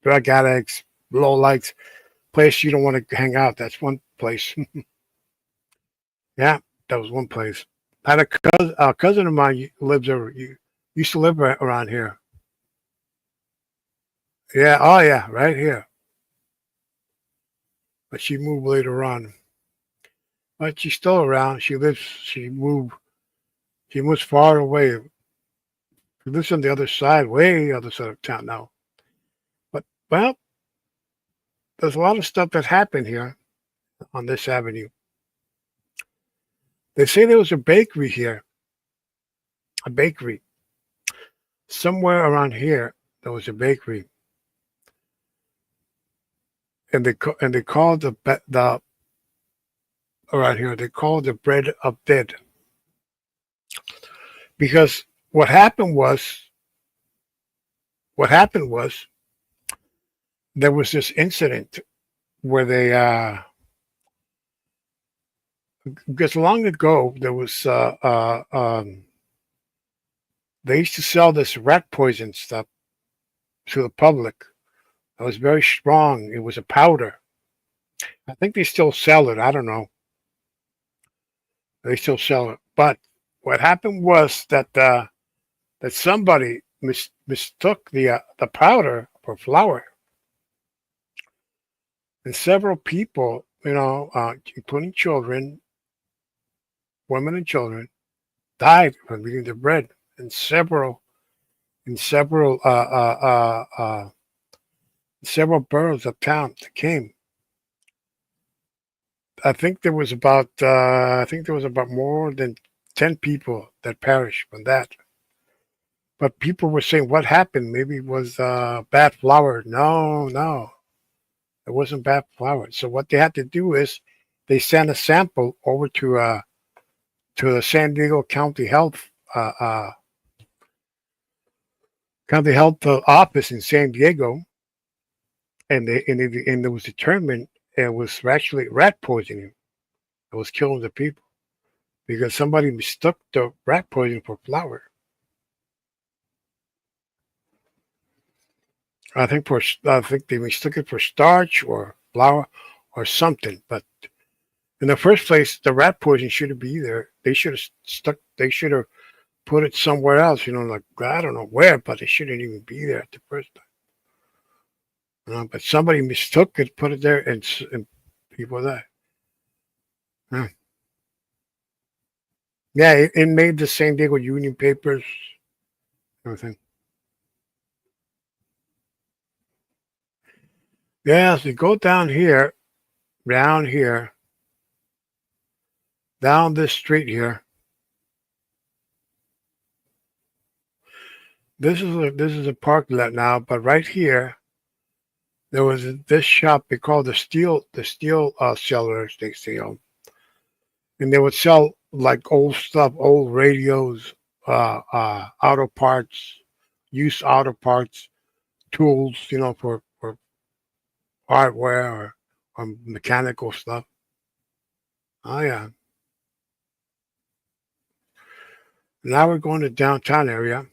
drug addicts, low lights, place you don't want to hang out. That's one place. Yeah, that was one place. I had a cousin of mine lives over. Used to live around here. Yeah, oh yeah, right here. But she moved later on. But she's still around. She lives. She moved. She moves far away. She lives on the other side, way other side of town now. But well, there's a lot of stuff that happened here on this avenue. They say there was a bakery here. A bakery somewhere around here. There was a bakery, and they called the around here. They called the bread of dead because what happened was there was this incident where because long ago there was they used to sell this rat poison stuff to the public. It was very strong. It was a powder. I think they still sell it. I don't know. They still sell it. But what happened was that somebody mistook the powder for flour, and several people, including children, women and children, died from eating the bread, and several boroughs of town came. I think there was about more than 10 people that perished from that. But people were saying, what happened? Maybe it was bad flour. No, no, it wasn't bad flour. So what they had to do is they sent a sample over to the San Diego uh, uh, County Health office in San Diego, and it was determined it was actually rat poisoning. It was killing the people. because somebody mistook the rat poison for flour. I think they mistook it for starch or flour or something. But in the first place, the rat poison shouldn't be there. They should have stuck. They should have put it somewhere else. Like I don't know where, but it shouldn't even be there at the first time. But somebody mistook it, put it there, and people died. Huh. Yeah, it made the same thing with union papers, everything. Yeah, so you go down here, down this street here. This is a parking lot now, but right here there was this shop they called the steel sellers. They sell, and they would sell like old stuff, old radios, auto parts, used auto parts, tools, for hardware or mechanical stuff. Oh yeah. Now we're going to downtown area.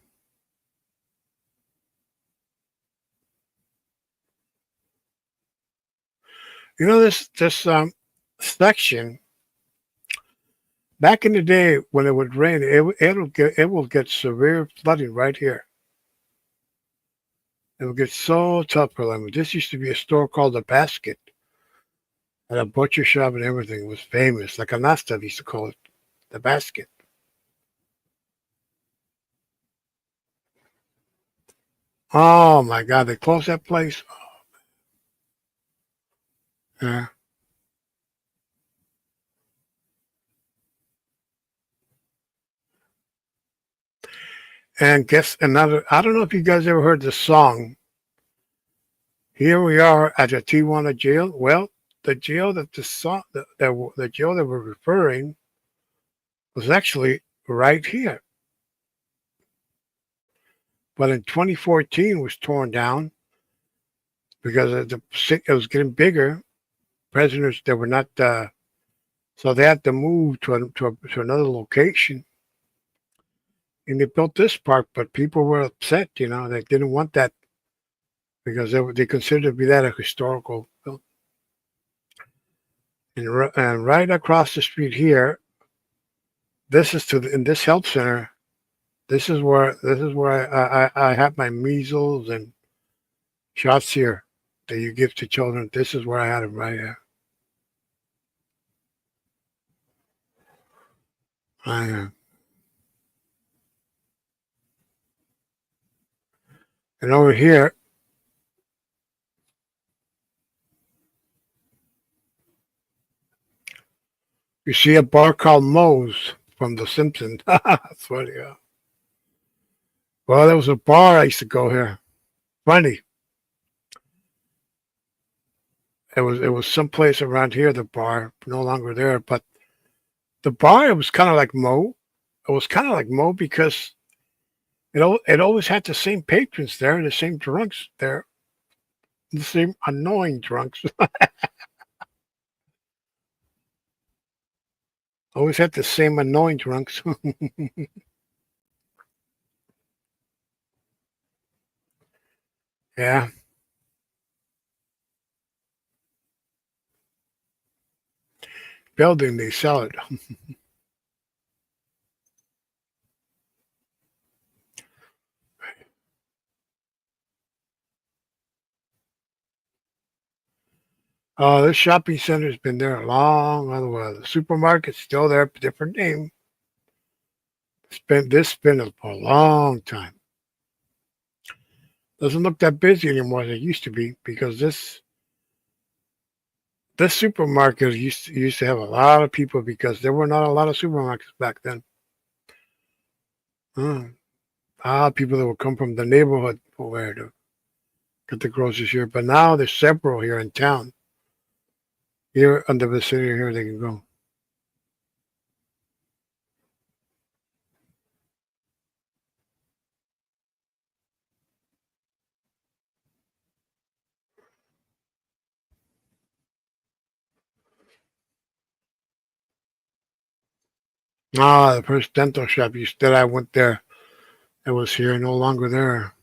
This section back in the day when it would rain, it will get severe flooding right here. It would get so tough for them. This used to be a store called the Basket, and a butcher shop and everything. It was famous, like Anasta used to call it, the Basket. Oh my God, they closed that place. Yeah. And guess another. I don't know if you guys ever heard the song. Here we are at the Tijuana jail. Well, the jail that the song, the jail that we're referring was actually right here. But in 2014 was torn down because it was getting bigger. Prisoners that were not, so they had to move to another location, and they built this park. But people were upset, they didn't want that because they considered it to be that a historical building. And right across the street here, in this health center. This is where I had my measles and shots here that you give to children. This is where I had them right here. I, and over here, you see a bar called Moe's from The Simpsons. That's funny. Yeah. Well, there was a bar I used to go here. Funny. It was someplace around here. The bar no longer there, but the bar it was kind of like Moe. It was kind of like Moe because it always had the same patrons there, the same drunks there, the same annoying drunks. Always had the same annoying drunks. Yeah, building they sell it. Oh, this shopping center's been there a long while. The supermarket's still there, different name. It's been for a long time. Doesn't look that busy anymore as it used to be because this supermarket used to have a lot of people because there were not a lot of supermarkets back then. A lot of people that would come from the neighborhood over to get the groceries here. But now there's several here in town. Here in the vicinity here they can go. Ah, the first dental shop that I went there, it was here, no longer there.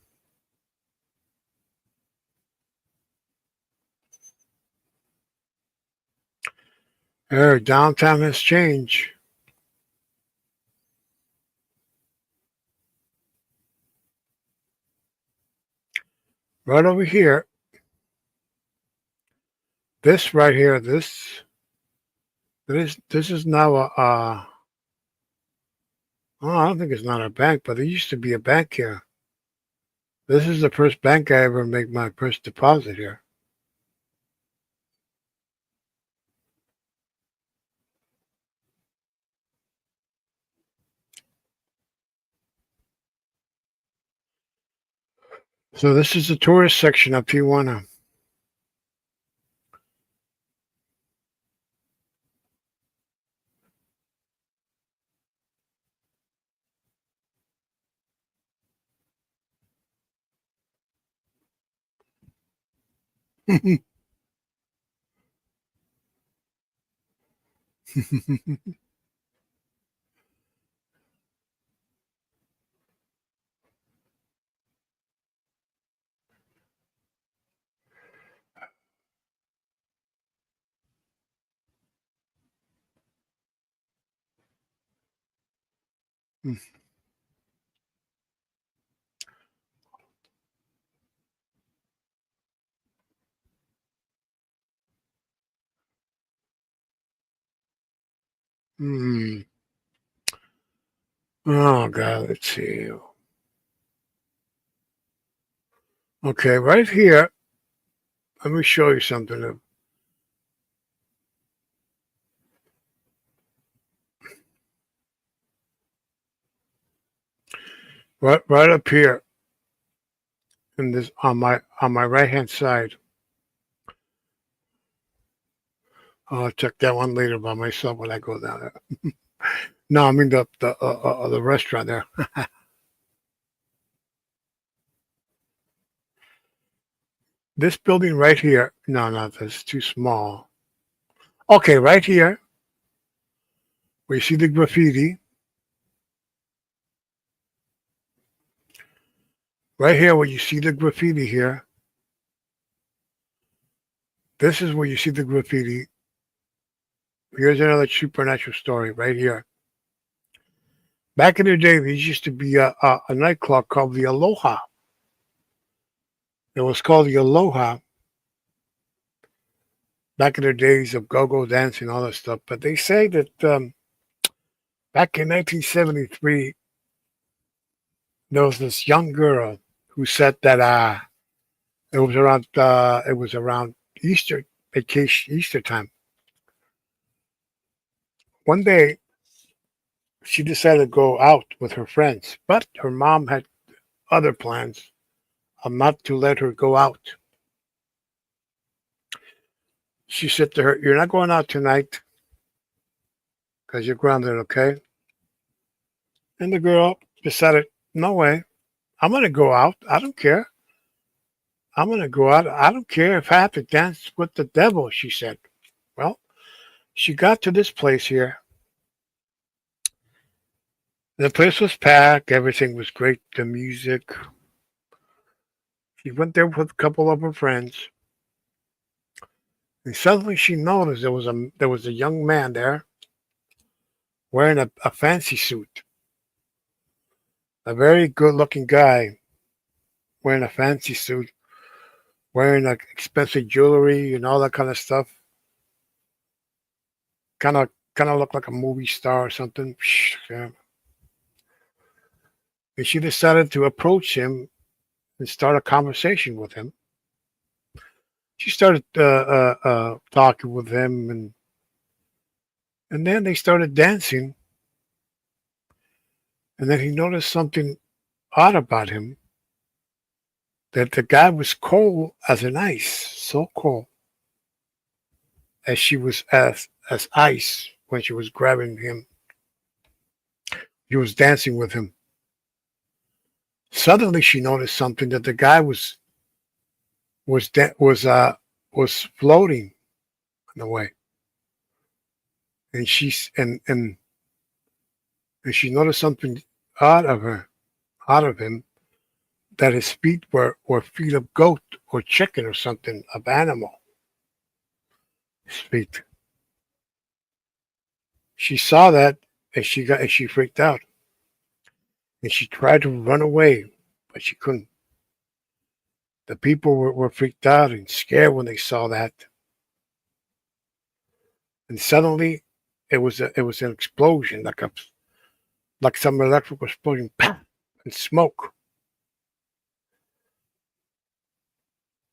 There, downtown has changed. Right over here, this right here, this is now oh, I don't think it's not a bank, but there used to be a bank here. This is the first bank I ever make my first deposit here. So this is the tourist section of Tijuana. Hmm. Oh God, let's see. Okay, right here, let me show you something. Right up here in this on my right hand side. I'll check that one later by myself when I go down there. No, I mean the restaurant there. This building right here. No, that's too small. Okay, right here, where you see the graffiti. Right here, where you see the graffiti here. This is where you see the graffiti. Here's another supernatural story right here. Back in the day, there used to be a nightclub called the Aloha. It was called the Aloha back in the days of go-go dancing and all that stuff. But they say that back in 1973, there was this young girl who said that it was around Easter vacation, Easter time. One day, she decided to go out with her friends, but her mom had other plans of not to let her go out. She said to her, "You're not going out tonight because you're grounded, okay?" And the girl decided, "No way. I'm going to go out. I don't care. I'm going to go out. I don't care if I have to dance with the devil," she said. Well, she got to this place here. The place was packed. Everything was great. The music. She went there with a couple of her friends. And suddenly she noticed there was a young man there wearing a fancy suit. A very good looking guy wearing a fancy suit, wearing like expensive jewelry and all that kind of stuff. Kind of looked like a movie star or something. Yeah. And she decided to approach him and start a conversation with him. She started talking with him, and then they started dancing. And then he noticed something odd about him. That the guy was cold as an ice, so cold as she was as ice when she was grabbing him. She was dancing with him. Suddenly, she noticed something that the guy was floating in a way, and and she noticed something odd out of him, that his feet were feet of goat or chicken or something of animal. His feet. She saw that and she freaked out and she tried to run away, but she couldn't. The people were freaked out and scared when they saw that. And suddenly it was an explosion, like some electrical explosion, pop, and smoke.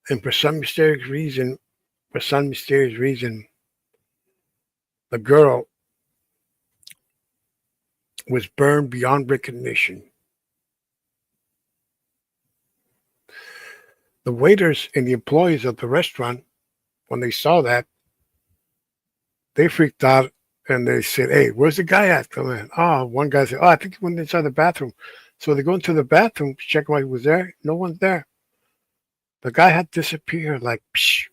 And for some mysterious reason, the girl was burned beyond recognition. The waiters and the employees of the restaurant, when they saw that, they freaked out and they said, "Hey, where's the guy at? Come in." Oh, one guy said, "Oh, I think he went inside the bathroom." So they go into the bathroom to check why he was there. No one's there. The guy had disappeared like, psh,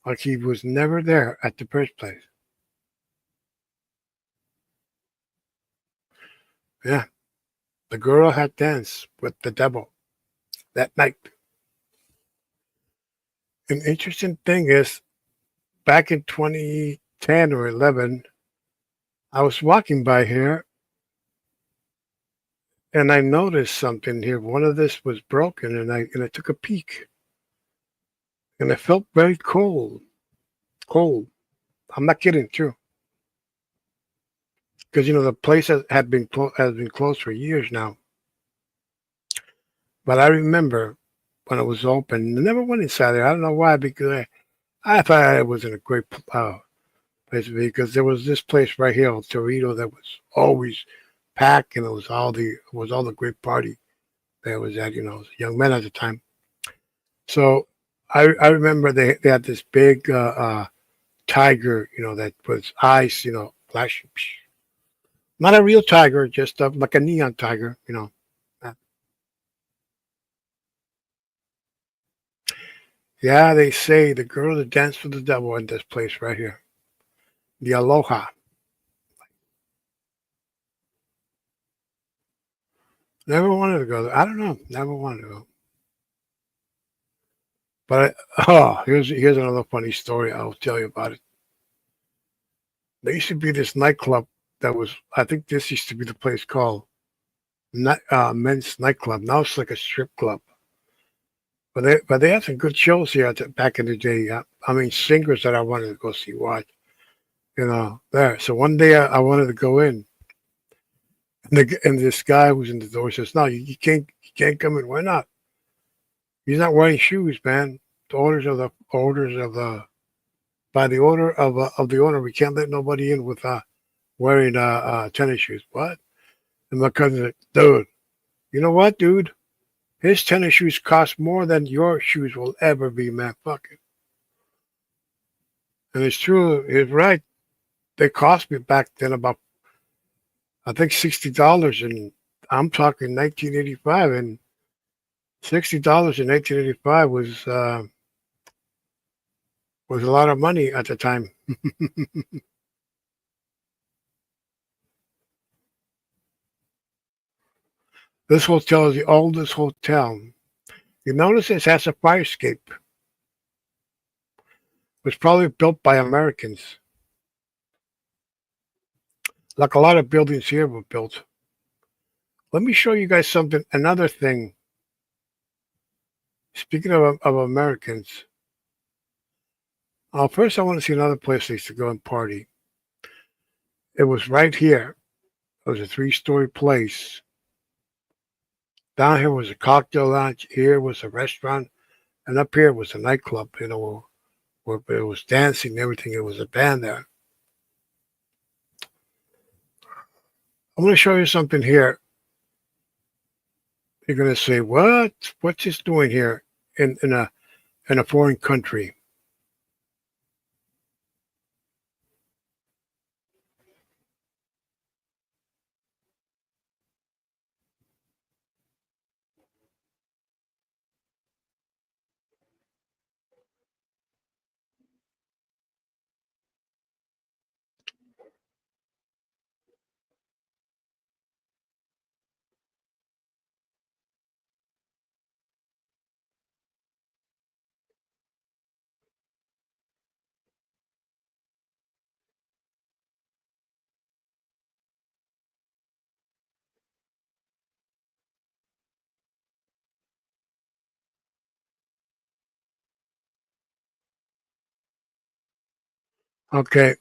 like he was never there at the first place. Yeah, the girl had danced with the devil that night. An interesting thing is, back in 2010 or 11, I was walking by here and I noticed something here. One of this was broken, and I took a peek, and it felt very cold. Cold. I'm not kidding, too, because the place has been closed for years now. But I remember when it was open. I never went inside there. I don't know why, because I thought it was in a great place to be, because there was this place right here, El Torito, that was always packed, and it was all the great party that was at. I was a young man at the time. So I remember they had this big tiger, that was eyes, flashing. Not a real tiger, just like a neon tiger. Uh, Yeah, they say the girl that danced with the devil in this place right here, the Aloha. Never wanted to go there. I don't know. Never wanted to go. But here's another funny story. I'll tell you about it. There used to be this nightclub that was. I think this used to be the place called Men's Nightclub. Now it's like a strip club. But they had some good shows here back in the day. I mean, singers that I wanted to go see watch. There. So one day I wanted to go in, and this guy who's in the door says, "No, you can't come in. Why not? He's not wearing shoes, man. The orders of the by the order of the owner, we can't let nobody in with wearing tennis shoes." What? And my cousin said, "Dude, you know what, dude? His tennis shoes cost more than your shoes will ever be, man. Fuck it." And it's true. He's right. They cost me back then about, I think, $60, and I'm talking 1985, and $60 in 1985 was a lot of money at the time. This hotel is the oldest hotel. You notice it has a fire escape. It was probably built by Americans, like a lot of buildings here were built. Let me show you guys something. Another thing. Speaking of Americans, first I want to see another place they used to go and party. It was right here. It was a three-story place. Down here was a cocktail lounge. Here was a restaurant, and up here was a nightclub. Where it was dancing and everything. It was a band there. I'm going to show you something here. You're going to say, "What? What's this doing here in a foreign country?" Okay.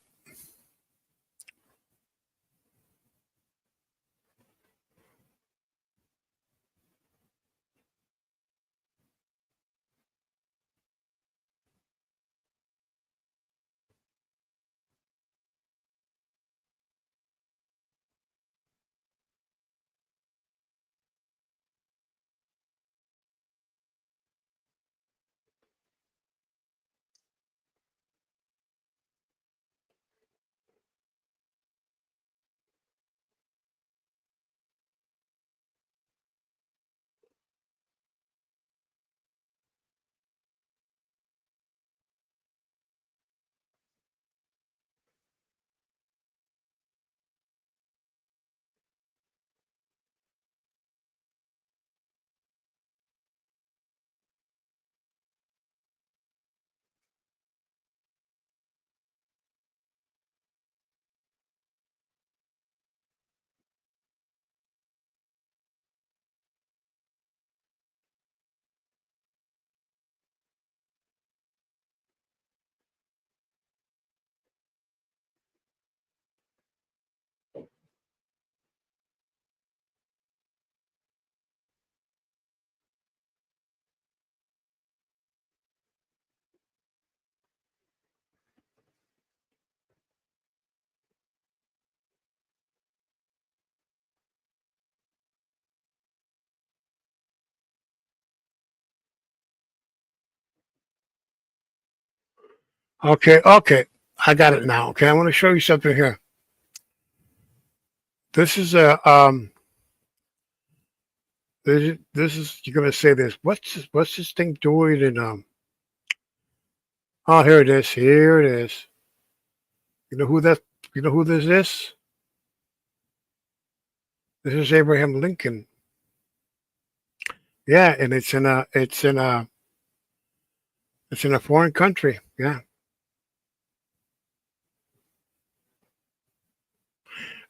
Okay. Okay. I got it now. Okay. I want to show you something here. This is a this is you're gonna say this. What's this thing doing? And oh, here it is. Here it is. You know who that? You know who this is? This is Abraham Lincoln. Yeah, and it's in a foreign country. Yeah.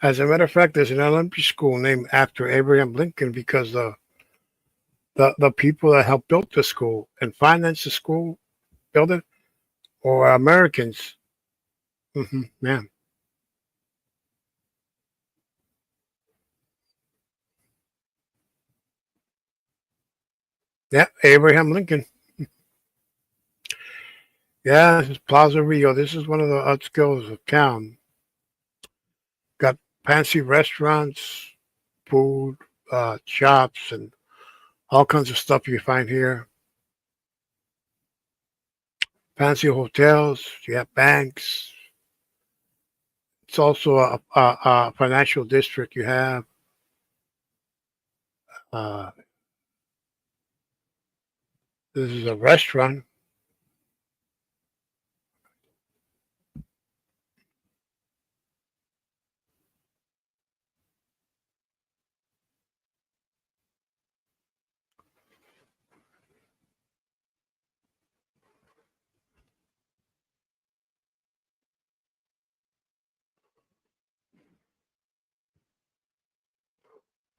As a matter of fact, there's an elementary school named after Abraham Lincoln because the people that helped build the school and finance the school building were Americans. Yeah. Yeah. Abraham Lincoln. Yeah. This is Plaza Rio. This is one of the outskirts of town. Got fancy restaurants, food, shops, and all kinds of stuff you find here. Fancy hotels. You have banks. It's also a financial district. You have uh, this is a restaurant.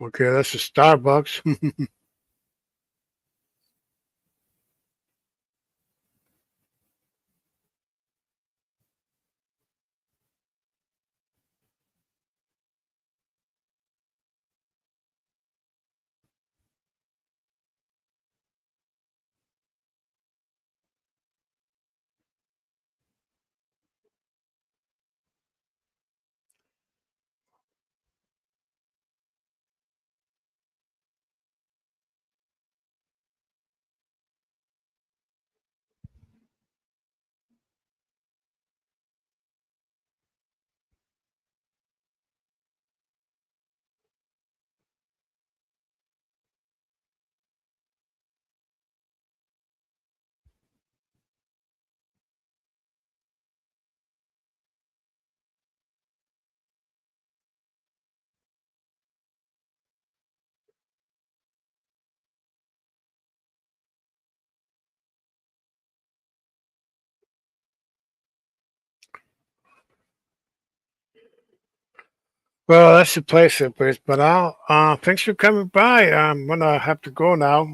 Okay, that's a Starbucks. Well, that's the place it is. But I'll thanks for coming by. I'm gonna have to go now.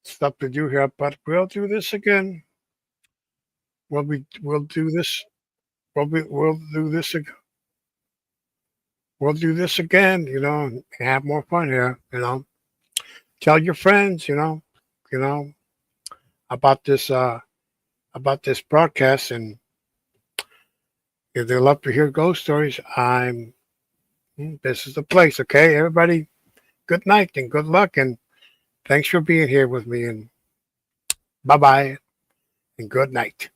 Stuff to do here, but we'll do this again. We'll do this we'll do this again. We'll do this again, and have more fun here, Tell your friends, about this broadcast, and if they love to hear ghost stories, this is the place, okay? Everybody, good night and good luck, and thanks for being here with me, and bye-bye and good night.